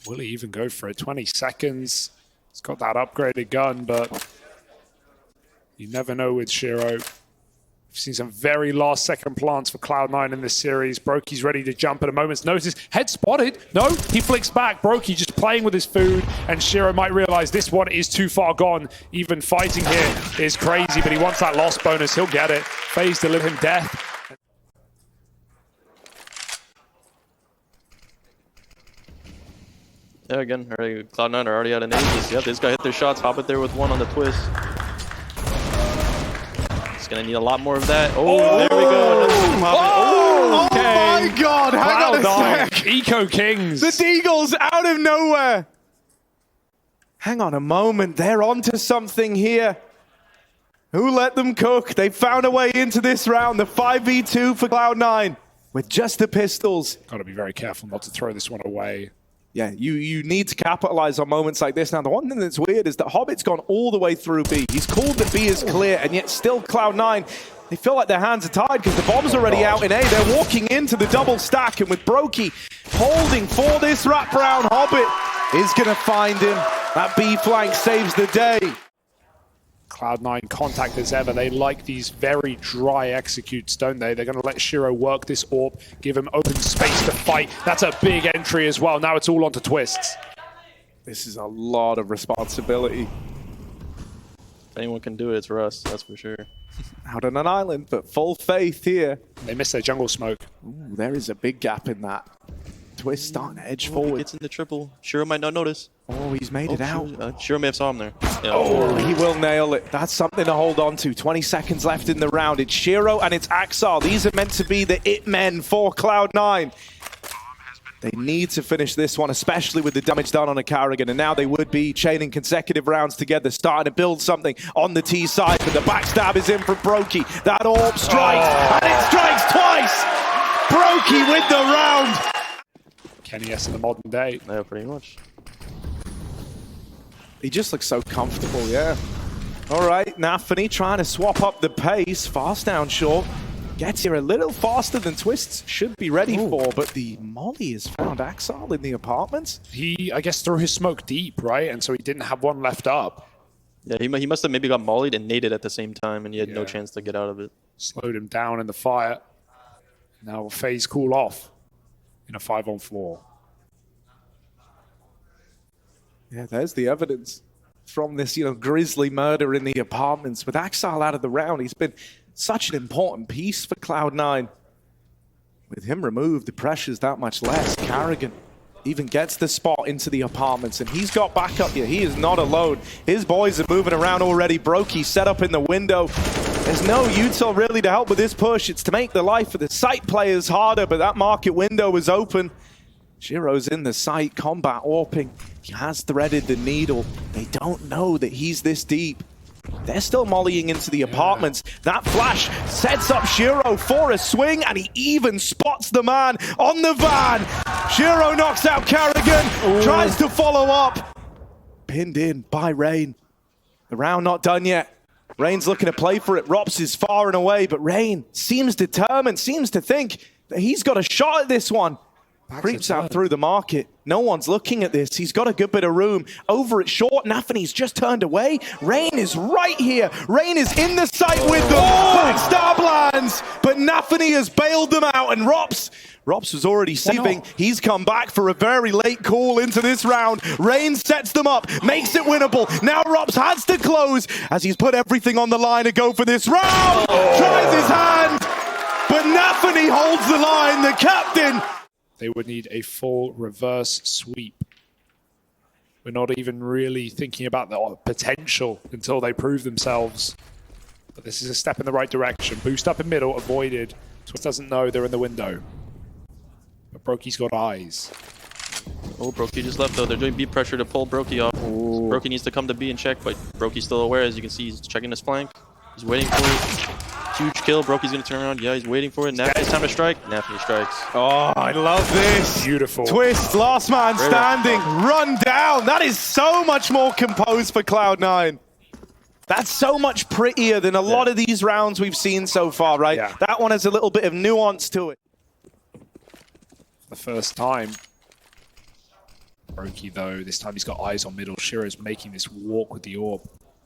Will he even go for it? 20 seconds. He's got that upgraded gun, but you never know with Shiro. We've seen some very last second plants for Cloud9 in this series. broky's ready to jump at a moment's notice. Head spotted. No, he flicks back. broky just playing with his food, and Shiro might realize this one is too far gone. Even fighting here is crazy, but he wants that loss bonus. He'll get it. FaZe deliver him death. Yeah, again, Cloud9 are already out of nades. Yep, this guy hit their shots. Hop it there with one on the Twistzz. Gonna need a lot more of that. Oh, there we go. Oh, okay. Oh my God! Hang on a sec. Eco Kings. The Deagles out of nowhere. Hang on a moment. They're onto something here. Who let them cook? They found a way into this round. The 5v2 for Cloud9 with just the pistols. Got to be very careful not to throw this one away. Yeah, you need to capitalize on moments like this. Now, the one thing that's weird is that Hobbit's gone all the way through B. He's called that B is clear, and yet still Cloud9, they feel like their hands are tied because the bomb's already out in A. They're walking into the double stack, and with broky holding for this wraparound, Hobbit is going to find him. That B flank saves the day. Cloud9 contact as ever. They like these very dry executes, don't they? They're going to let Shiro work this AWP, give him open space to fight. That's a big entry as well. Now it's all onto Twistzz. This is a lot of responsibility. If anyone can do it, it's Russ, that's for sure. Out on an island, but full faith here. They missed their jungle smoke. Ooh, there is a big gap in that. Twistzz starting to edge He forward. gets in the triple. Shiro might not notice. Oh, he's made it out. Shiro may have saw him there. Yeah. Oh, he will nail it. That's something to hold on to. 20 seconds left in the round. It's Shiro and it's Axar. These are meant to be the it men for Cloud9. They need to finish this one, especially with the damage done on a Carrigan. And now they would be chaining consecutive rounds together, starting to build something on the T side. But the backstab is in from broky. That orb strikes, and it strikes twice. broky with the round. Kenny S in the modern day. Yeah, pretty much. He just looks so comfortable, yeah. All right, Nafany trying to swap up the pace. Fast down short. Gets here a little faster than Twistzz should be ready for, but the molly has found Axar in the apartments. He, I guess, threw his smoke deep, right? And so he didn't have one left up. Yeah, he must have maybe got mollied and naded at the same time, and he had no chance to get out of it. Slowed him down in the fire. Now FaZe cool off in a 5-on-4. Yeah, there's the evidence from this, grisly murder in the apartments. With Axar out of the round, he's been such an important piece for Cloud9. With him removed, the pressure's that much less. Carrigan even gets the spot into the apartments, and he's got backup here. He is not alone. His boys are moving around already. broky set up in the window. There's no util really to help with this push. It's to make the life of the site players harder, but that market window is open. Shiro's in the site, combat warping. He has threaded the needle. They don't know that he's this deep. They're still mollying into the apartments. That flash sets up Shiro for a swing, and he even spots the man on the van. Shiro knocks out Carrigan, tries to follow up. Pinned in by Rain. The round not done yet. Rain's looking to play for it. ropz is far and away, but Rain seems determined, seems to think that he's got a shot at this one. Creeps out through the market. No one's looking at this. He's got a good bit of room. Over at short, Nafany's just turned away. Rain is right here. Rain is in the site with them. Backstab lands, but Nafany has bailed them out, and ropz was already saving. He's come back for a very late call into this round. Rain sets them up, makes it winnable. Now ropz has to close as he's put everything on the line to go for this round. Tries his hand, but Nafany holds the line. The captain. They would need a full reverse sweep. We're not even really thinking about the potential until they prove themselves. But this is a step in the right direction. Boost up in middle, avoided. Twistzz doesn't know they're in the window. But broky's got eyes. Oh, broky just left though. They're doing beat pressure to pull broky off. broky needs to come to B and check, but broky's still aware. As you can see, he's checking his flank. He's waiting for it. Huge kill. broky's gonna turn around. Yeah, he's waiting for it. Nafany's time to strike. Nafany strikes. Oh, I love this. Beautiful. Twistzz, last man standing, run down. That is so much more composed for Cloud9. That's so much prettier than a lot of these rounds we've seen so far, right? Yeah. That one has a little bit of nuance to it. The first time. broky though, this time he's got eyes on middle. Shiro's making this walk with the orb.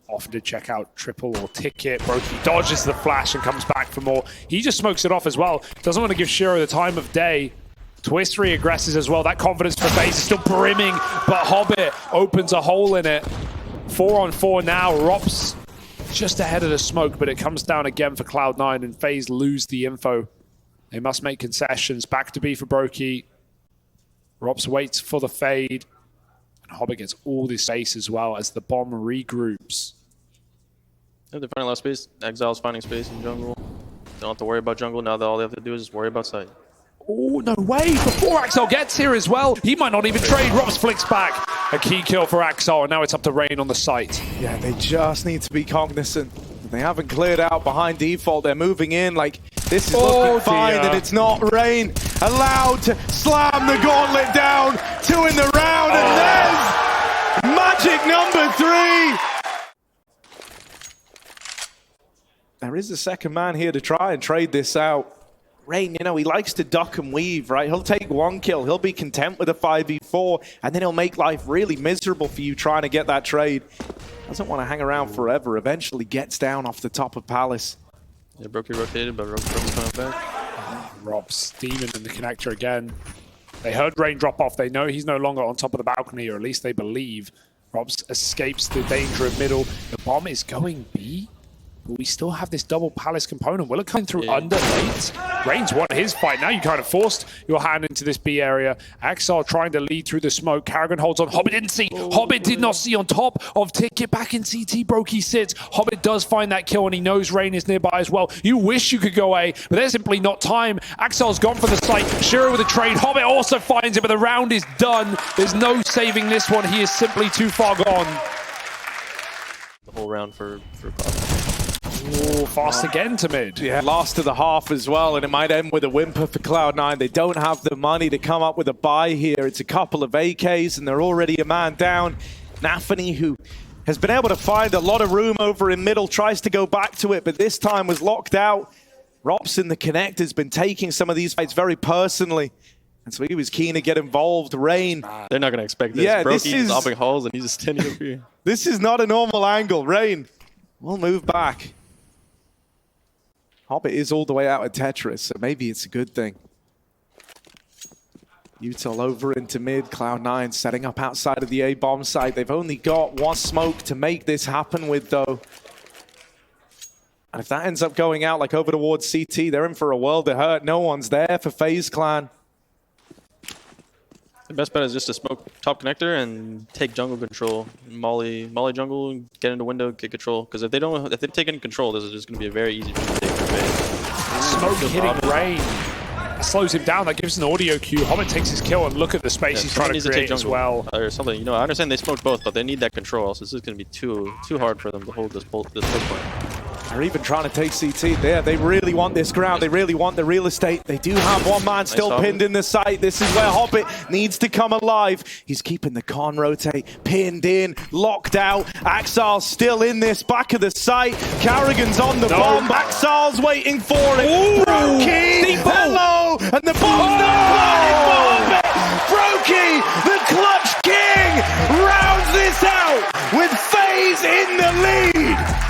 Often to check out triple or ticket. broky dodges the flash and comes back for more. He just smokes it off as well. Doesn't want to give Shiro the time of day. Twistzz re-aggresses as well. That confidence for FaZe is still brimming, but Hobbit opens a hole in it. 4-on-4 now. ropz just ahead of the smoke, but it comes down again for Cloud9, and FaZe lose the info. They must make concessions. Back to B for broky. ropz waits for the fade. And Hobbit gets all this space as well as the bomb regroups. Yeah, they're finding a lot of space. Exile's finding space in jungle. They don't have to worry about jungle now. That all they have to do is just worry about side. Oh, no way. Before Axar gets here as well, he might not even trade. ropz flicks back. A key kill for Axar, and now it's up to Rain on the site. Yeah, they just need to be cognizant. They haven't cleared out behind default. They're moving in like this is looking fine, and it's not. Rain allowed to slam the gauntlet down. 2 in the round, and there's magic number 3. There is a second man here to try and trade this out. Rain, he likes to duck and weave, right? He'll take 1 kill. He'll be content with a 5v4, and then he'll make life really miserable for you trying to get that trade. Doesn't want to hang around forever. Eventually gets down off the top of Palace. Yeah, broky rotated, but ropz coming back. ropz, demon in the connector again. They heard Rain drop off. They know he's no longer on top of the balcony, or at least they believe. ropz escapes the danger of middle. The bomb is going B. but we still have this double palace component. Will it come through under late? Rain's won his fight. Now you kind of forced your hand into this B area. Axel trying to lead through the smoke. Karrigan holds on. Hobbit didn't see. Hobbit did not see on top of Ticket. Back in CT, broky sits. Hobbit does find that kill, and he knows Rain is nearby as well. You wish you could go A, but there's simply not time. Axel's gone for the site. Shiro with a trade. Hobbit also finds it, but the round is done. There's no saving this one. He is simply too far gone. The whole round for Oh, fast again to mid. Yeah, last of the half as well, and it might end with a whimper for Cloud9. They don't have the money to come up with a buy here. It's a couple of AKs, and they're already a man down. Nafany, who has been able to find a lot of room over in middle, tries to go back to it, but this time was locked out. ropz in the connect has been taking some of these fights very personally, and so he was keen to get involved. Rain. They're not going to expect this. Yeah, Broky this is stopping holes, and he's just standing over here. This is not a normal angle. Rain will move back. Hobbit is all the way out of Tetris, so maybe it's a good thing. Util over into mid. Cloud9 setting up outside of the A bomb site. They've only got one smoke to make this happen with, though. And if that ends up going out like over towards CT, they're in for a world of hurt. No one's there for FaZe Clan. The best bet is just to smoke top connector and take jungle control. Molly jungle, get into window, get control. Because if they take any control, this is just going to be a very easy take for FaZe. Smoke hitting Rain. That slows him down. That gives an audio cue. Hobbit takes his kill, and look at the space he's trying to create as well. Or something. You know, I understand they smoked both, but they need that control. Else this is going to be too hard for them to hold this point. They're even trying to take CT there. They really want this ground. They really want the real estate. They do have one man still pinned in the site. This is where Hobbit needs to come alive. He's keeping the con rotate pinned in, locked out. Axel's still in this back of the site. Karrigan's on the bomb. Axel's waiting for it. broky! Hello! And the bomb's not planted for Hobbit! broky, the clutch king, rounds this out with FaZe in the lead!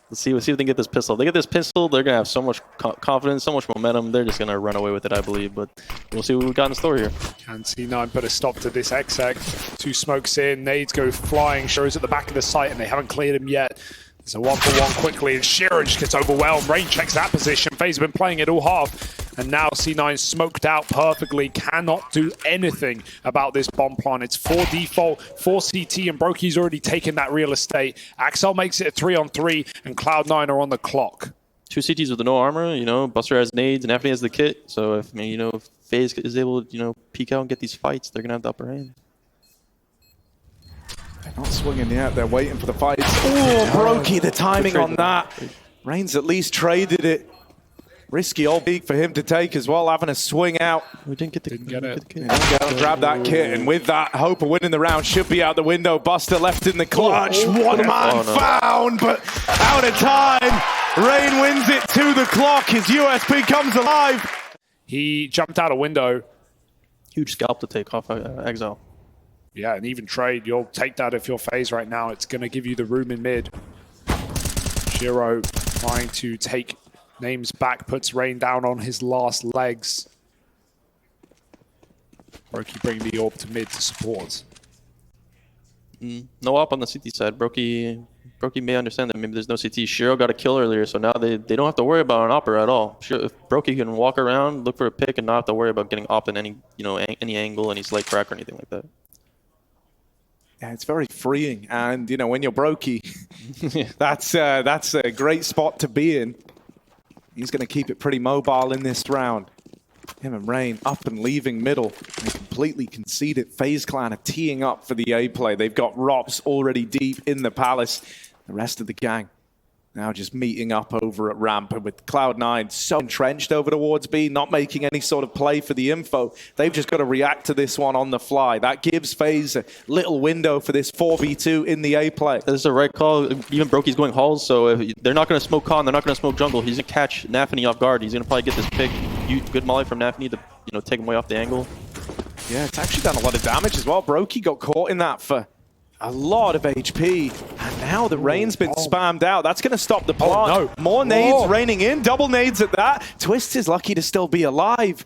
Let's see if they can get this pistol. If they get this pistol, they're going to have so much confidence, so much momentum. They're just going to run away with it, I believe. But we'll see what we've got in store here. Can C9 put a stop to this XX. Two smokes in, nades go flying. Shiro's at the back of the site, and they haven't cleared him yet. It's a 1-for-1 quickly, and Shiro just gets overwhelmed. Rain checks that position. FaZe have been playing it all half, and now C9 smoked out perfectly. Cannot do anything about this bomb plant. It's 4 default, 4 CT, and broky's already taken that real estate. Axel makes it a 3-on-3, and Cloud9 are on the clock. 2 CTs with no armor, you know, Buster has nades, and Nafany has the kit. So if, you know, if FaZe is able to, you know, peek out and get these fights, they're going to have the upper hand. They're not swinging yet. They're waiting for the fight. Oh, broky, the timing on that. Rain's at least traded it. Risky old beak for him to take as well, having a swing out. We didn't get it. Grab that kit, and with that, hope of winning the round should be out the window. Buster left in the clutch. One man found, but out of time. Rain wins it to the clock. His USP comes alive. He jumped out a window. Huge scalp to take off Exile. Yeah, and even trade, you'll take that if you're FaZe right now. It's going to give you the room in mid. Shiro trying to take names back, puts Rain down on his last legs. broky bringing the orb to mid to support. No op on the CT side. broky may understand that maybe there's no CT. Shiro got a kill earlier, so now they don't have to worry about an opper at all. If broky can walk around, look for a pick, and not have to worry about getting opped in any, you know, any angle, any slight crack or anything like that. Yeah, it's very freeing, and you know, when you're broky, that's a great spot to be in. He's going to keep it pretty mobile in this round. Him and Rain up and leaving middle. They completely concede it. FaZe Clan are teeing up for the A play. They've got ropz already deep in the palace. The rest of the gang now just meeting up over at ramp, and with Cloud9 so entrenched over towards B, not making any sort of play for the info. They've just got to react to this one on the fly. That gives FaZe a little window for this 4v2 in the A play. This is the right call. Even broky's going halls, so if they're not going to smoke con, they're not going to smoke jungle. He's going to catch Nafany off guard. He's going to probably get this pick. Good molly from Nafany to, you know, take him away off the angle. Yeah, it's actually done a lot of damage as well. broky got caught in that for a lot of HP, and now the Rain's been spammed out. That's going to stop the plant. Oh, no. More nades raining in, double nades at that. Twistzz is lucky to still be alive.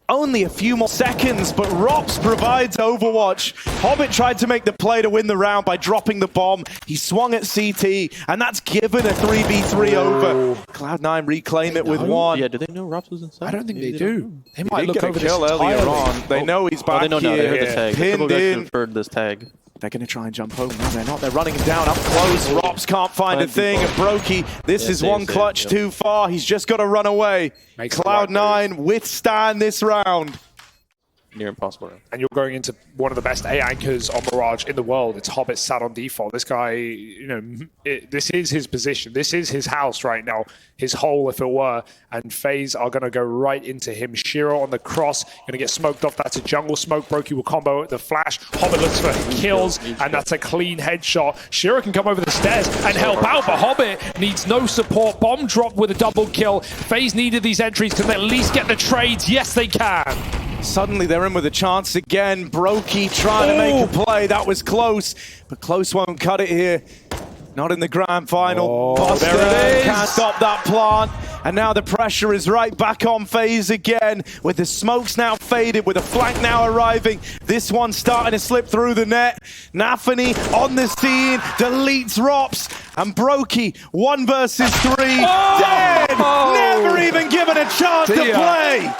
only a few more seconds, but ropz provides Overwatch. Hobbit tried to make the play to win the round by dropping the bomb. He swung at CT, and that's given a 3v3 over. Cloud9 reclaim it with one. Yeah, do they know ropz was inside? I don't think Maybe they do. They might He look get a over this kill earlier entirely. on. They know he's back they know now. They heard the here. tag. Pinned in. Heard this tag. They're going to try and jump home. No, they're not. They're running him down up close. ropz can't find a thing. And broky, this is one clutch too far. He's just got to run away. Cloud9 withstand this round. Near impossible. And you're going into one of the best A anchors on Mirage in the world. It's Hobbit sat on default. This guy, you know, this is his position. This is his house right now, his hole, if it were. And FaZe are going to go right into him. Shiro on the cross, going to get smoked off. That's a jungle smoke. broky will combo with the flash. Hobbit looks for kills, and that's a clean headshot. Shiro can come over the stairs and help out, but Hobbit needs no support. Bomb drop with a double kill. FaZe needed these entries. Can they at least get the trades? Yes, they can. Suddenly they're in with a chance again. broky trying to make a play. That was close, but close won't cut it here. Not in the grand final. Buster there it is. can't stop that plant. And now the pressure is right back on FaZe again, with the smokes now faded, with a flank now arriving. This one starting to slip through the net. Nafany on the scene, deletes ropz, and broky 1 versus 3. Dead! Never even given a chance to play.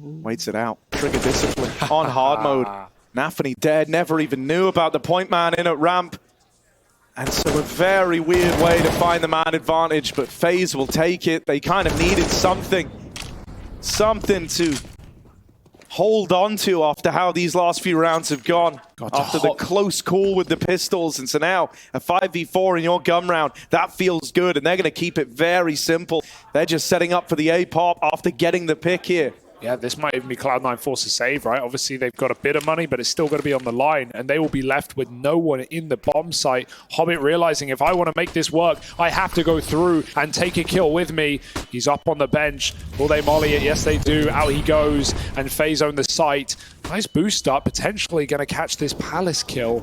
Waits it out. Trigger discipline on hard mode. Nafany dead, never even knew about the point man in at ramp. And so a very weird way to find the man advantage, but FaZe will take it. They kind of needed something to hold on to after how these last few rounds have gone. After the close call with the pistols, and so now a 5v4 in your gun round, that feels good, and they're going to keep it very simple. They're just setting up for the A-pop after getting the pick here. Yeah, this might even be Cloud9 forced to save, right? Obviously, they've got a bit of money, but it's still going to be on the line, and they will be left with no one in the bomb site. Hobbit realizing, if I want to make this work, I have to go through and take a kill with me. He's up on the bench. Will they molly it? Yes, they do. Out he goes, and FaZe own the site. Nice boost up, potentially going to catch this Palace kill.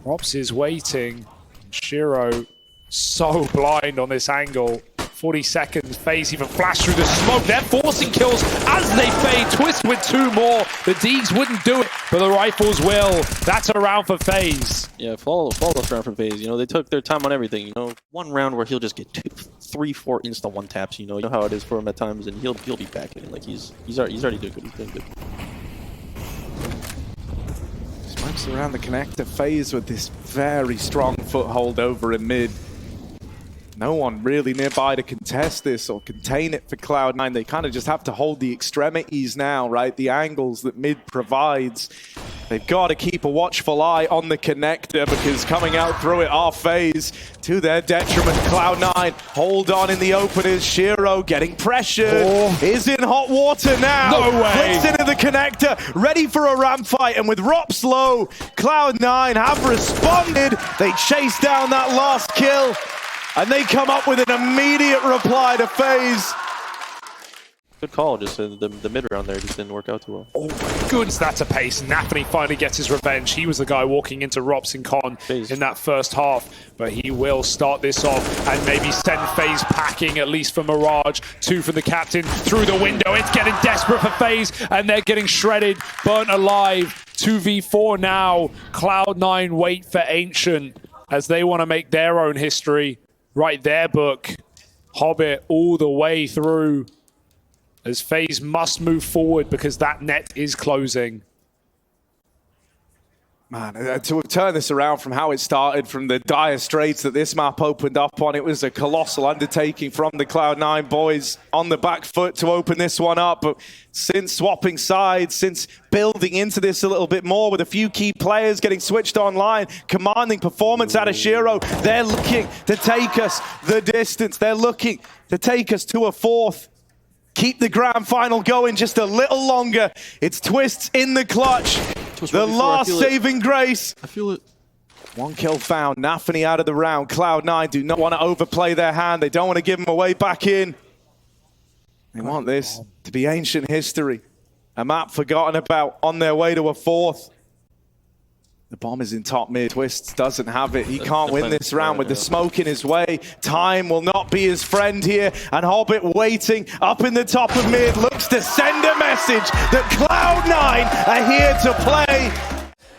ropz is waiting. Shiro so blind on this angle. 40 seconds, FaZe even flash through the smoke. They're forcing kills as they fade. Twistzz with 2 more. The Deegs wouldn't do it, but the rifles will. That's a round for FaZe. Yeah, flawless round for FaZe. You know, they took their time on everything. You know, one round where he'll just get 2, 3, 4 insta one taps. You know how it is for him at times, and he'll be back in. Like he's already doing good. He's doing good. Smokes around the connector. FaZe with this very strong foothold over in mid. No one really nearby to contest this or contain it for Cloud9. They kind of just have to hold the extremities now, right? The angles that mid provides. They've got to keep a watchful eye on the connector, because coming out through it are FaZe to their detriment. Cloud9 hold on in the openers. Shiro getting pressured. Is in hot water now. No way. Flips into the connector, ready for a ramp fight. And with ropz low, Cloud9 have responded. They chase down that last kill. And they come up with an immediate reply to FaZe. Good call, just the mid round there just didn't work out too well. Oh my goodness, that's a pace. Nafany finally gets his revenge. He was the guy walking into ropz and Con in that first half, but he will start this off and maybe send FaZe packing, at least for Mirage. 2 for the captain through the window. It's getting desperate for FaZe, and they're getting shredded, burnt alive. 2v4 now. Cloud9 wait for Ancient as they want to make their own history. Write their book. Hobbit all the way through, as FaZe must move forward because that net is closing. Man, to have turned this around from how it started, from the dire straits that this map opened up on, it was a colossal undertaking from the Cloud9 boys on the back foot to open this one up. But since swapping sides, since building into this a little bit more with a few key players getting switched online, commanding performance out of Shiro, they're looking to take us the distance. They're looking to take us to a 4th. Keep the grand final going just a little longer. It's Twistzz in the clutch. The last saving grace. I feel it. 1 kill found. Nafany out of the round. Cloud9 do not want to overplay their hand. They don't want to give him away back in. They want this to be ancient history. A map forgotten about on their way to a 4th. The bomb is in top mid. Twistzz doesn't have it. He can't win playing this round with the smoke in his way. Time will not be his friend here. And Hobbit waiting up in the top of mid looks to send a message that Cloud9 are here to play.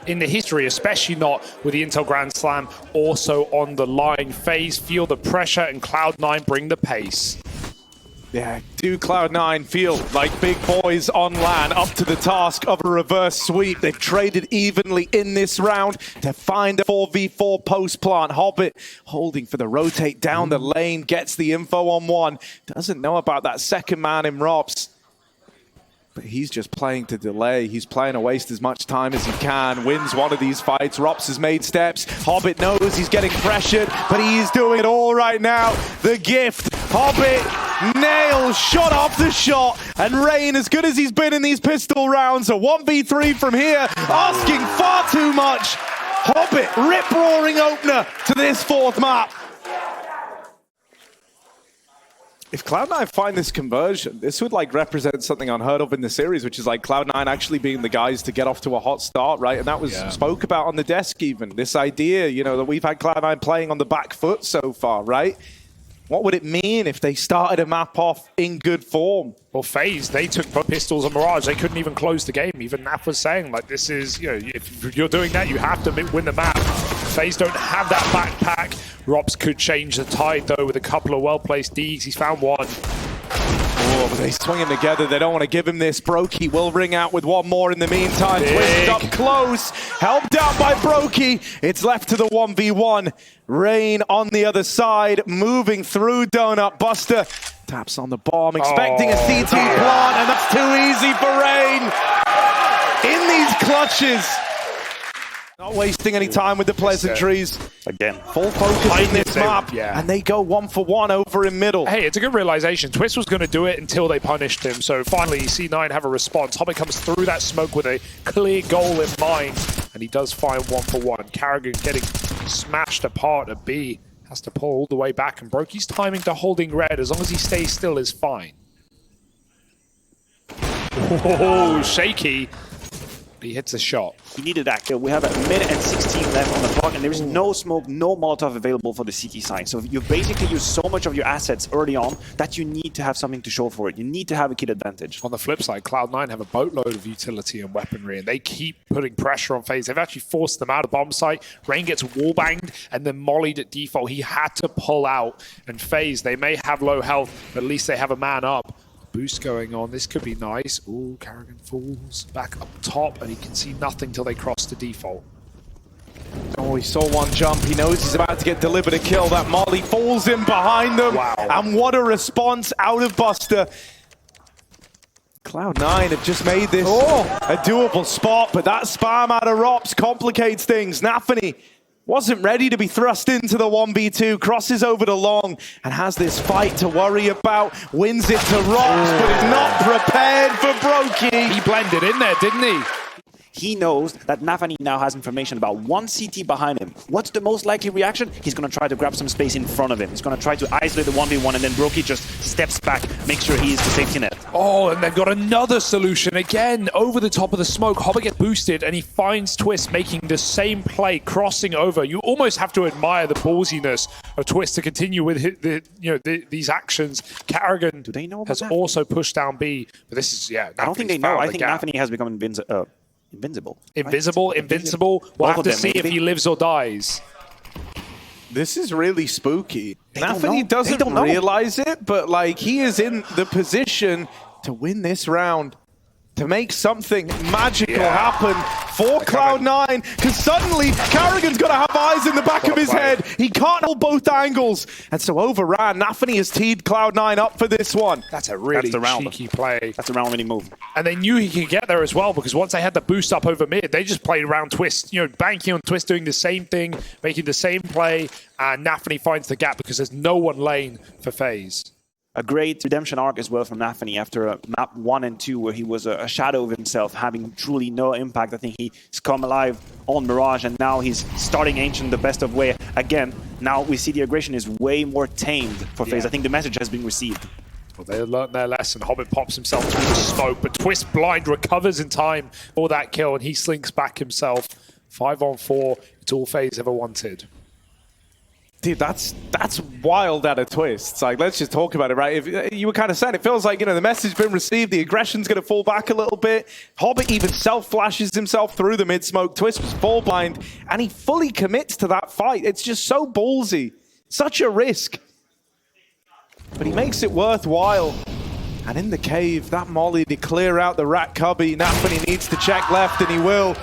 In the history, especially not with the Intel Grand Slam also on the line. FaZe feel the pressure and Cloud9 bring the pace. Yeah, do Cloud9 feel like big boys on LAN up to the task of a reverse sweep? They've traded evenly in this round to find a 4v4 post plant. Hobbit holding for the rotate down the lane, gets the info on one. Doesn't know about that second man in ropz. But he's just playing to delay. He's playing to waste as much time as he can. Wins one of these fights. ropz has made steps. Hobbit knows he's getting pressured, but he's doing it all right now. The gift. Hobbit nails, shot off the shot. And Rain, as good as he's been in these pistol rounds, a 1v3 from here, asking far too much. Hobbit rip-roaring opener to this fourth map. If Cloud9 find this conversion, this would like represent something unheard of in the series, which is like Cloud9 actually being the guys to get off to a hot start, right? And that was spoke about on the desk even. This idea, you know, that we've had Cloud9 playing on the back foot so far, right? What would it mean if they started a map off in good form? Well, FaZe, they took both pistols and Mirage. They couldn't even close the game. Even Naf was saying, like, this is, you know, if you're doing that, you have to win the map. FaZe don't have that backpack. ropz could change the tide, though, with a couple of well-placed Ds. He's found one. Oh, but they swing him together. They don't want to give him this. broky will ring out with one more in the meantime. Twistzz up close. Helped out by broky. It's left to the 1v1. Rain on the other side, moving through Donut. Buster taps on the bomb, expecting a CT plant, and that's too easy for Rain. In these clutches. Not wasting any time with the pleasantries. Again, full focus in this map, and they go 1-for-1 over in middle. Hey, it's a good realization. Twistzz was going to do it until they punished him. So finally, C9 have a response. Hobbit comes through that smoke with a clear goal in mind, and he does find 1-for-1. Carrigan getting smashed apart at B. Has to pull all the way back, and broky's timing to holding red. As long as he stays still is fine. Oh, shaky. He hits a shot. he needed that kill. We have a minute and 16 left on the clock, and there is no smoke, no Molotov available for the CT side. So you basically use so much of your assets early on that you need to have something to show for it. You need to have a kid advantage. On the flip side, Cloud9 have a boatload of utility and weaponry, and they keep putting pressure on FaZe. They've actually forced them out of bomb site. Rain gets wallbanged and then mollied at default. He had to pull out, and FaZe, they may have low health, but at least they have a man up. Boost going on. This could be nice. Ooh, Carrigan falls back up top, and he can see nothing till they cross to default. Oh, he saw one jump. He knows he's about to get delivered a kill. That molly falls in behind them. Wow. And what a response out of Buster. Cloud9 have just made this a doable spot, but that spam out of ropz complicates things. Nafany wasn't ready to be thrust into the 1v2, crosses over to long, and has this fight to worry about. Wins it to ropz, but is not prepared for broky. He blended in there, didn't he? He knows that Nafany now has information about one CT behind him. What's the most likely reaction? He's going to try to grab some space in front of him. He's going to try to isolate the 1v1, and then broky just steps back, makes sure he is the safety net. Oh, and they've got another solution again over the top of the smoke. Hobbit gets boosted, and he finds Twistzz making the same play, crossing over. You almost have to admire the ballsiness of Twistzz to continue with these actions. Carrigan Do they know about has that? also pushed down B, but this is I don't think they know. I think Nafany has become invincible. Invincible. We'll have to see if he lives or dies. This is really spooky. don't Nafany know. doesn't They don't know. realize it, but like he is in the position to win this round, to make something magical happen for Cloud9, because suddenly Carrigan's got to have eyes in the back of his head. He can't hold both angles, and so overran. Nafany has teed Cloud9 up for this one. That's a really cheeky play. That's a round-winning move. And they knew he could get there as well, because once they had the boost up over mid, they just played around Twistzz, banking on Twistzz doing the same thing, making the same play, and Nafany finds the gap because there's no one lane for FaZe. A great redemption arc as well from Nafany after map 1 and 2, where he was a shadow of himself, having truly no impact. I think he's come alive on Mirage, and now he's starting Ancient the best of way. Again, now we see the aggression is way more tamed for FaZe. I think the message has been received. Well, they learned their lesson. Hobbit pops himself through the smoke, but Twistzz blind recovers in time for that kill, and he slinks back himself 5-on-4, it's all FaZe ever wanted. Dude, that's wild out of Twistzz. Like, let's just talk about it, right? If you were kind of saying, it feels like, you know, the message's been received, the aggression's going to fall back a little bit. Hobbit even self-flashes himself through the mid-smoke. Twistzz was full blind, and he fully commits to that fight. It's just so ballsy. Such a risk. But he makes it worthwhile. And in the cave, that molly to clear out the rat cubby. Nafany needs to check left, and he will.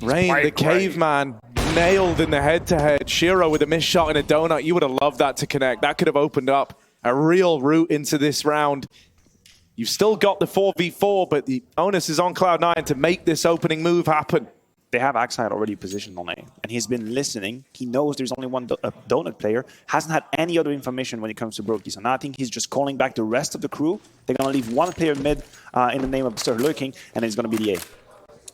Rain, the caveman, nailed in the head-to-head. Shiro with a missed shot and a donut. You would have loved that to connect. That could have opened up a real route into this round. You've still got the 4v4, but the onus is on Cloud9 to make this opening move happen. They have Axide already positioned on A, and he's been listening. He knows there's only one donut player, hasn't had any other information when it comes to broky. So now I think he's just calling back the rest of the crew. They're going to leave one player mid in the name of Start Lurking, and it's going to be the A.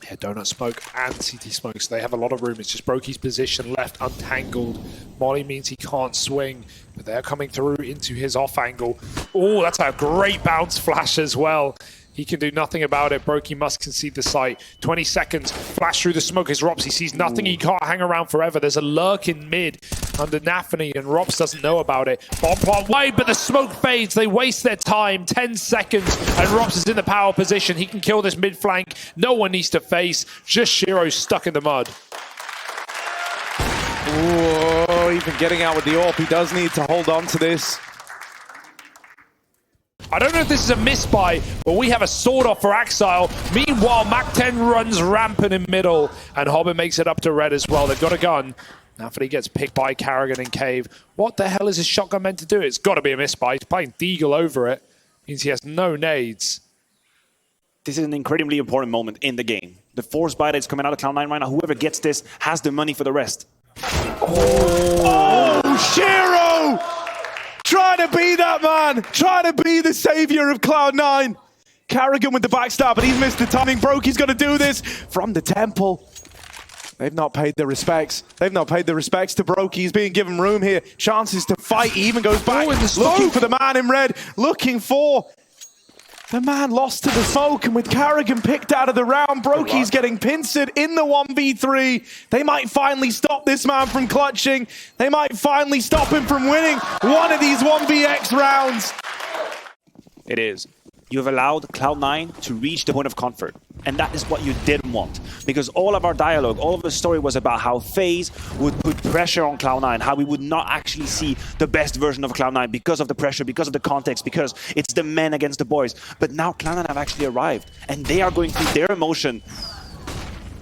Yeah, donut smoke and CT smoke, so they have a lot of room. It's just broky's position left untangled. Molly means he can't swing, but they're coming through into his off angle. Oh, that's a great bounce flash as well. He can do nothing about it. broky must concede the site. 20 seconds. Flash through the smoke as ropz. He sees nothing. He can't hang around forever. There's a lurk in mid under Nafany, and ropz doesn't know about it. Bomb plot wide, but the smoke fades. They waste their time. 10 seconds, and ropz is in the power position. He can kill this mid flank. No one needs to face. Just Shiro stuck in the mud. Oh, even getting out with the AWP. He does need to hold on to this. I don't know if this is a misbuy, but we have a sword off for Axile. Meanwhile, Mac-10 runs rampant in middle, and Hobbit makes it up to red as well. They've got a gun. Nafany gets picked by Carrigan in cave. What the hell is his shotgun meant to do? It's got to be a misbuy. He's playing Deagle over it. Means he has no nades. This is an incredibly important moment in the game. The force buy that's coming out of Cloud9 right now, whoever gets this has the money for the rest. Oh, Shiro! Trying to be that man, trying to be the savior of Cloud9. Carrigan with the backstab, but he's missed the timing. broky's going to do this from the temple. They've not paid the respects. They've not paid the respects to broky. He's being given room here. Chances to fight. He even goes back, looking for the man in red, looking for the man lost to the smoke, and with Carrigan picked out of the round, broky's getting pincered in the 1v3. They might finally stop this man from clutching. They might finally stop him from winning one of these 1vx rounds. It is. You have allowed Cloud9 to reach the point of comfort. And that is what you didn't want. Because all of our dialogue, all of the story was about how FaZe would put pressure on Cloud9, how we would not actually see the best version of Cloud9 because of the pressure, because of the context, because it's the men against the boys. But now Cloud9 have actually arrived, and they are going through their emotion.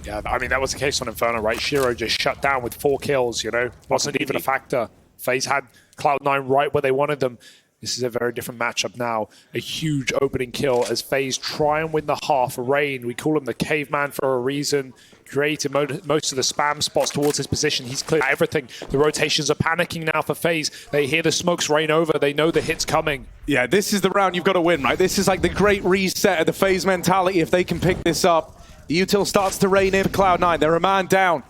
Yeah, I mean, that was the case on Inferno, right? Shiro just shut down with 4 kills, you know? Wasn't even a factor. FaZe had Cloud9 right where they wanted them. This is a very different matchup now. A huge opening kill as FaZe try and win the half. Rain, we call him the caveman for a reason. Created most of the spam spots towards his position. He's cleared everything. The rotations are panicking now for FaZe. They hear the smokes rain over. They know the hit's coming. Yeah, this is the round you've got to win, right? This is like the great reset of the FaZe mentality if they can pick this up. The util starts to rain in Cloud9. They're a man down.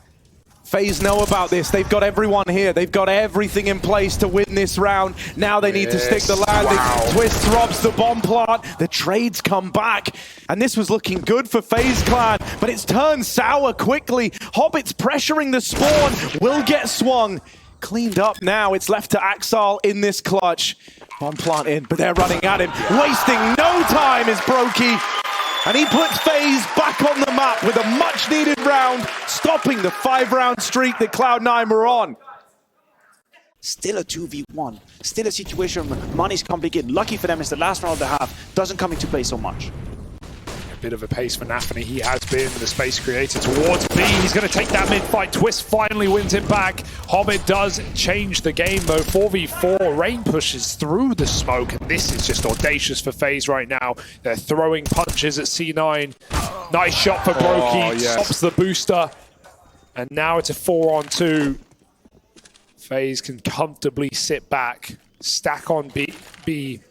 FaZe know about this. They've got everyone here. They've got everything in place to win this round. Now they need to stick the landing. Twistzz robs the bomb plant. The trades come back. And this was looking good for FaZe Clan, but it's turned sour quickly. Hobbit's pressuring the spawn. Will get swung. Cleaned up now. It's left to Axile in this clutch. Bomb plant in, but they're running at him. Wasting no time is broky. And he puts FaZe back on the map with a much-needed round, stopping the 5-round streak that Cloud9 were on. Still a 2v1. Still a situation where money's complicated. Lucky for them, it's the last round of the half. Doesn't come into play so much. A bit of a pace for Nafany. He has been the space creator towards B. He's going to take that mid-fight. Twistzz finally wins it back. Hobbit does change the game, though. 4v4. Rain pushes through the smoke, and this is just audacious for FaZe right now. They're throwing punches at C9. Nice shot for broky. Stops the booster. And now it's a 4-on-2. FaZe can comfortably sit back. Stack on B.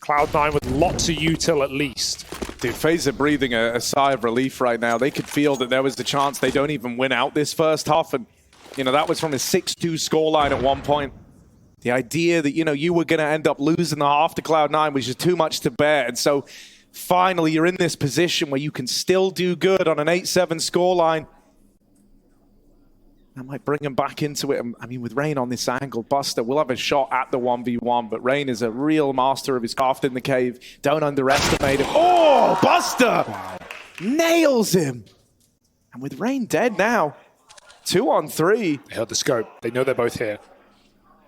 Cloud9 with lots of util at least. Dude, FaZe are breathing a sigh of relief right now. They could feel that there was the chance they don't even win out this first half. And, you know, that was from a 6-2 scoreline at one point. The idea that, you know, you were going to end up losing the half to Cloud9 was just too much to bear. And so, finally, you're in this position where you can still do good on an 8-7 scoreline. That might bring him back into it. I mean, with Rain on this angle, Buster will have a shot at the 1v1, but Rain is a real master of his craft in the cave. Don't underestimate him. Oh, Buster! Wow. Nails him! And with Rain dead now, 2 on 3. They heard the scope. They know they're both here.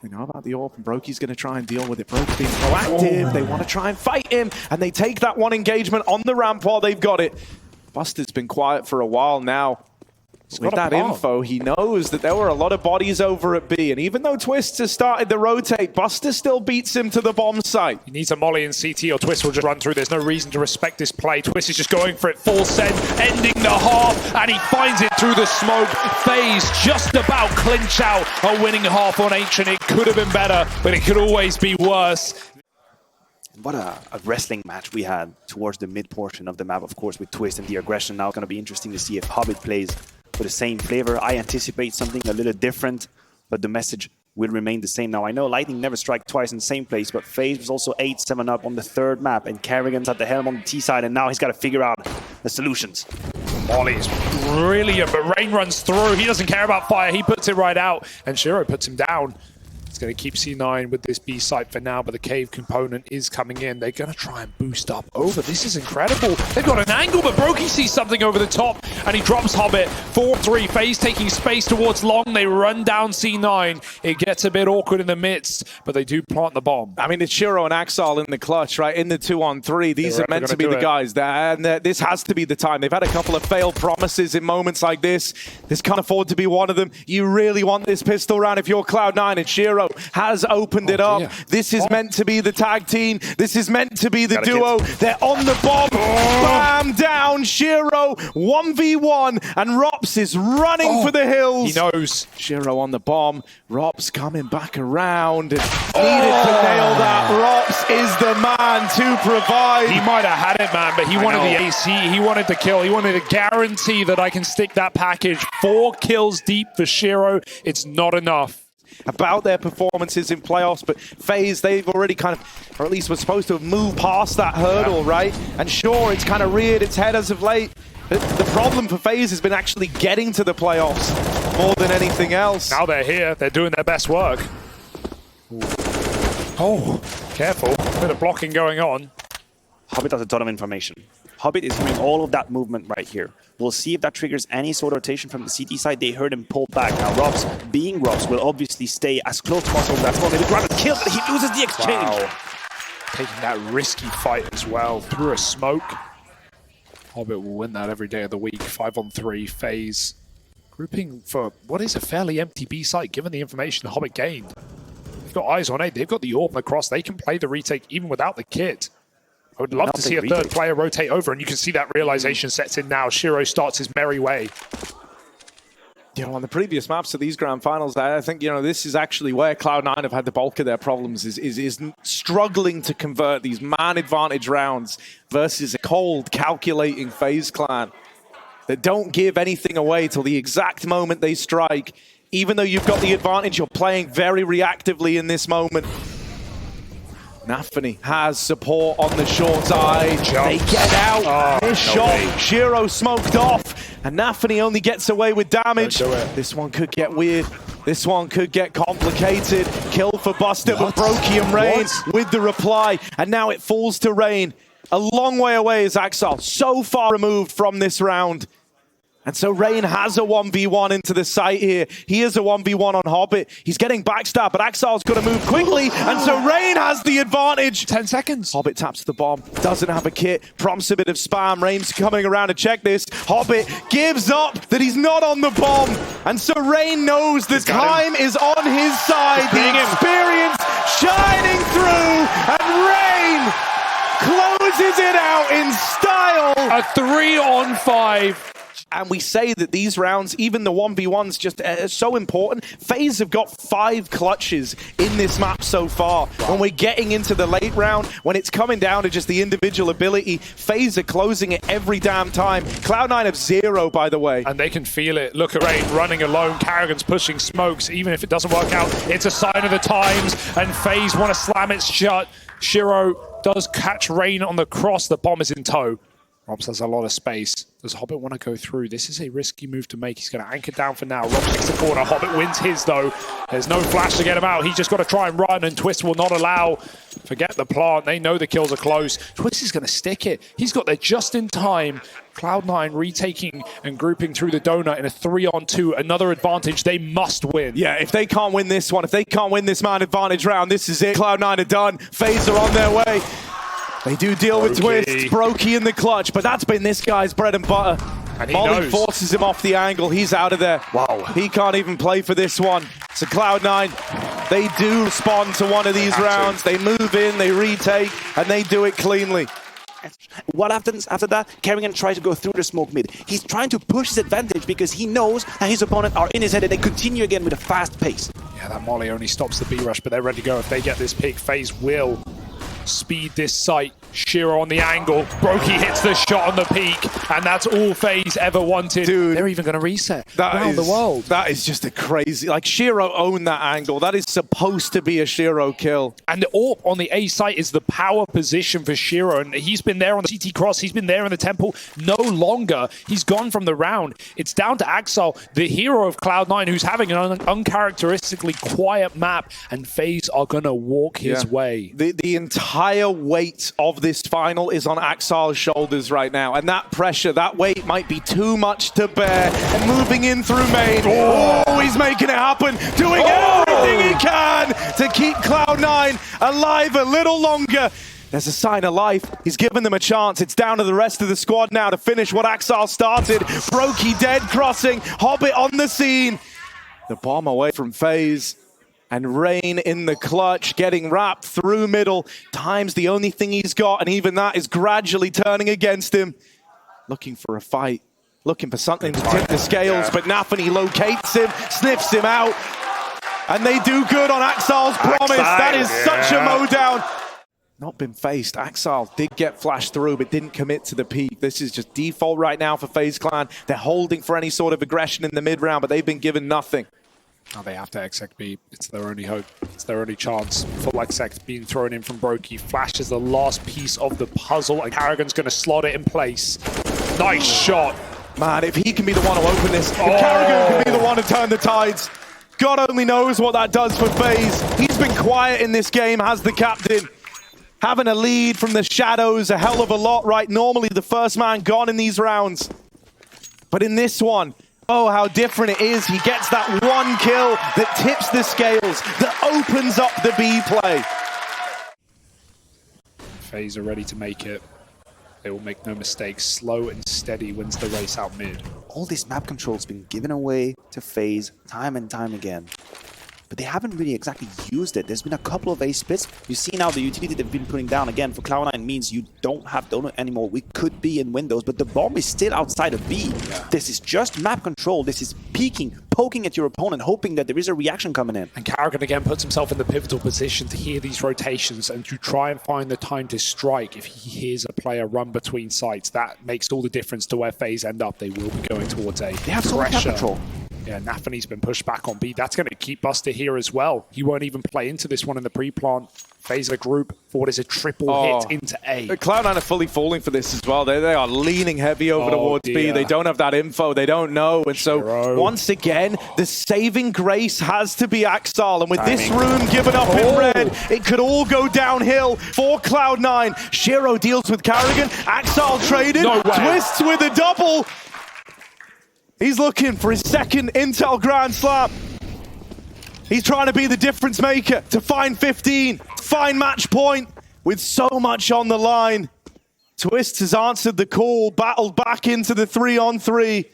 They know about the AWP, and broky's going to try and deal with it. Broky being proactive. Oh. They want to try and fight him, and they take that one engagement on the ramp while they've got it. Buster's been quiet for a while now. With that info, he knows that there were a lot of bodies over at B, and even though Twistzz has started the rotate, Buster still beats him to the bomb site. He needs a molly in CT or Twistzz will just run through. There's no reason to respect this play. Twistzz is just going for it full send, ending the half, and he finds it through the smoke. FaZe just about clinch out a winning half on Ancient. It could have been better, but it could always be worse. What a wrestling match we had towards the mid portion of the map, of course, with Twistzz and the aggression. Now it's going to be interesting to see if Hobbit plays with the same flavor. I anticipate something a little different, but the message will remain the same. Now, I know Lightning never strike twice in the same place, but FaZe was also 8-7 up on the third map, and Carrigan's at the helm on the T side, and now he's got to figure out the solutions. Molly is brilliant, but Rain runs through. He doesn't care about fire. He puts it right out, and Shiro puts him down. It's going to keep C9 with this B site for now, but the cave component is coming in. They're going to try and boost up over. This is incredible. They've got an angle, but broky sees something over the top, and he drops Hobbit. 4-3. FaZe taking space towards long. They run down C9. It gets a bit awkward in the midst, but they do plant the bomb. I mean, it's Shiro and Axel in the clutch, right? In the 2-on-3. These are meant to be the guys. And this has to be the time. They've had a couple of failed promises in moments like this. This can't afford to be one of them. You really want this pistol round if you're Cloud9, and Shiro has opened it up. This is meant to be the tag team. This is meant to be the duo. They're on the bomb. Bam! Down. Shiro 1v1, and ropz is running for the hills. He knows. Shiro on the bomb. ropz coming back around. And needed to nail that. ropz is the man to provide. He might have had it, man, but he wanted the ace. He wanted the kill. He wanted a guarantee that I can stick that package. 4 kills deep for Shiro. It's not enough. About their performances in playoffs, but FaZe, they've already kind of, or at least were supposed to have moved past that hurdle, right? And sure, it's kind of reared its head as of late. The problem for FaZe has been actually getting to the playoffs more than anything else. Now they're here. They're doing their best work. Oh, careful. Bit of blocking going on. Hobbit has a ton of information. Hobbit is hearing all of that movement right here. We'll see if that triggers any sort of rotation from the CT side. They heard him pull back. Now, ropz, being ropz, will obviously stay as close to possible. That's why maybe grab a kill, but he loses the exchange. Wow. Taking that risky fight as well through a smoke. Hobbit will win that every day of the week. 5-on-3, FaZe. Grouping for what is a fairly empty B site, given the information Hobbit gained. They've got eyes on A. They've got the AWP across. They can play the retake even without the kit. I would love to see a third player rotate over, and you can see that realization sets in now. Shiro starts his merry way. You know, on the previous maps of these grand finals, I think, you know, this is actually where Cloud9 have had the bulk of their problems, is struggling to convert these man advantage rounds versus a cold, calculating FaZe clan that don't give anything away till the exact moment they strike. Even though you've got the advantage, you're playing very reactively in this moment. Nafany has support on the short side. They get out. This shot, Shiro smoked off, and Nafany only gets away with damage. This one could get weird. This one could get complicated. Kill for Buster, but broky and Rain with the reply, and now it falls to Rain. A long way away is Axel, so far removed from this round. And so Rain has a 1v1 into the site here. He is a 1v1 on Hobbit. He's getting backstabbed, but Axel's got to move quickly, and so Rain has the advantage. 10 seconds. Hobbit taps the bomb, doesn't have a kit, prompts a bit of spam. Rain's coming around to check this. Hobbit gives up that he's not on the bomb, and so Rain knows the time is on his side. The experience shining through, and Rain closes it out in style. A 3-on-5. And we say that these rounds, even the 1v1s, just so important. FaZe have got 5 clutches in this map so far. When we're getting into the late round, when it's coming down to just the individual ability, FaZe are closing it every damn time. Cloud9 have 0, by the way. And they can feel it. Look at Rain running alone. Carrigan's pushing smokes. Even if it doesn't work out, it's a sign of the times. And FaZe want to slam it shut. Shiro does catch Rain on the cross. The bomb is in tow. ropz has a lot of space. Does Hobbit want to go through? This is a risky move to make. He's going to anchor down for now. ropz takes the corner. Hobbit wins his, though. There's no flash to get him out. He's just got to try and run, and Twistzz will not allow. Forget the plant. They know the kills are close. Twistzz is going to stick it. He's got there just in time. Cloud9 retaking and grouping through the donut in a 3-on-2. Another advantage they must win. Yeah, if they can't win this one, if they can't win this man advantage round, this is it. Cloud9 are done. FaZe are on their way. They do deal with Twistzz. broky in the clutch, but that's been this guy's bread and butter. And he Molly knows. forces him off the angle. He's out of there. Wow. He can't even play for this one. So Cloud9, they do respond to one of these rounds. They move in, they retake, and they do it cleanly. What happens after that? Karrigan tries to go through the smoke mid. He's trying to push his advantage because he knows that his opponent are in his head and they continue again with a fast pace. Yeah, that molly only stops the B rush, but they're ready to go. If they get this pick, FaZe will speed this site. Shiro on the angle. broky hits the shot on the peak, and that's all FaZe ever wanted. Dude, they're even going to reset around the world. That is just a crazy... Like, Shiro owned that angle. That is supposed to be a Shiro kill. And the AWP on the A site is the power position for Shiro, and he's been there on the CT cross. He's been there in the temple. No longer. He's gone from the round. It's down to Axel, the hero of Cloud9, who's having an uncharacteristically quiet map, and FaZe are going to walk his way. The entire weight of this final is on Axel's shoulders right now, and that pressure, that weight might be too much to bear. And moving in through main, he's making it happen, doing everything he can to keep Cloud9 alive a little longer. There's a sign of life. He's given them a chance. It's down to the rest of the squad now to finish what Axel started. broky dead crossing, Hobbit on the scene. The bomb away from FaZe. And Rain in the clutch, getting wrapped through middle. Time's the only thing he's got, and even that is gradually turning against him. Looking for a fight, looking for something to tip the scales, but Nafany locates him, sniffs him out. And they do good on Axel's promise. That is such a mowdown. Not been faced. Axel did get flashed through, but didn't commit to the peak. This is just default right now for FaZe Clan. They're holding for any sort of aggression in the mid-round, but they've been given nothing. Now they have to exec B. It's their only hope. It's their only chance. Full exec being thrown in from broky. Flash is the last piece of the puzzle, and Karrigan's going to slot it in place. Nice shot. Man, if he can be the one to open this, if Karrigan can be the one to turn the tides, God only knows what that does for FaZe. He's been quiet in this game, has the captain. Having a lead from the shadows, a hell of a lot, right? Normally the first man gone in these rounds. But in this one, oh, how different it is. He gets that one kill that tips the scales, that opens up the B play. FaZe are ready to make it. They will make no mistakes. Slow and steady wins the race out mid. All this map control has been given away to FaZe time and time again. But they haven't really exactly used it. There's been a couple of A splits. You see now the utility they've been putting down again for Cloud9 means you don't have donut anymore. We could be in windows, but the bomb is still outside of B. Yeah. This is just map control. This is peeking, poking at your opponent, hoping that there is a reaction coming in. And Karrigan again puts himself in the pivotal position to hear these rotations and to try and find the time to strike. If he hears a player run between sites, that makes all the difference to where FaZe end up. They will be going towards A. They have so much map control. Yeah, Nafany's been pushed back on B. That's going to keep Buster here as well. He won't even play into this one in the pre-plant. FaZe group for what is a triple hit into A. Cloud9 are fully falling for this as well. They are leaning heavy over towards B. They don't have that info. They don't know. And so, once again, the saving grace has to be Axel. And with this room given up in red, it could all go downhill for Cloud9. Shiro deals with Karrigan. Axel traded. Twistzz with a double. He's looking for his second Intel Grand Slam. He's trying to be the difference maker, to find 15, find match point, with so much on the line. Twistzz has answered the call, battled back into the 3-on-3.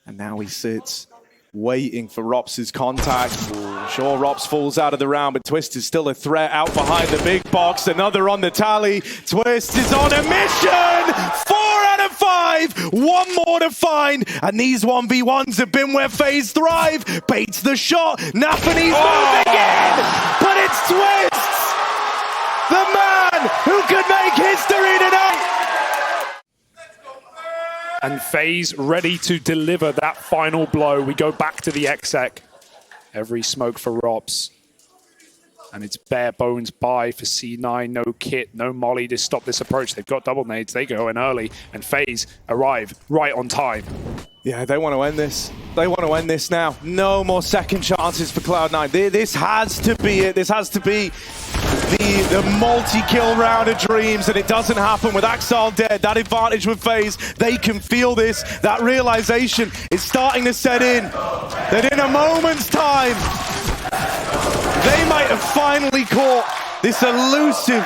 And now he sits, waiting for ropz's contact. Sure, ropz falls out of the round, but Twistzz is still a threat out behind the big box. Another on the tally. Twistzz is on a mission! 4 out of 5! One more to find, and these 1v1s have been where FaZe thrive. Baits the shot. Nafany's moving in! But it's Twistzz! The man who could make history tonight! And FaZe ready to deliver that final blow. We go back to the exec. Every smoke for ropz. And it's bare bones buy for C9. No kit, no molly to stop this approach. They've got double nades. They go in early. And FaZe arrive right on time. Yeah, they want to end this. They want to end this now. No more second chances for Cloud9. This has to be it. This has to be the multi-kill round of dreams, and it doesn't happen with Axel dead. That advantage with FaZe, they can feel this. That realization is starting to set in. That in a moment's time, they might have finally caught this elusive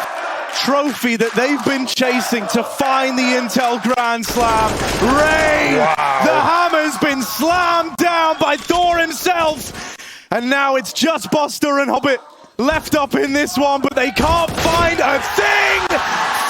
trophy that they've been chasing to find the Intel Grand Slam. Rain! Wow. The hammer's been slammed down by Thor himself. And now it's just Buster and Hobbit left up in this one, but they can't find a thing!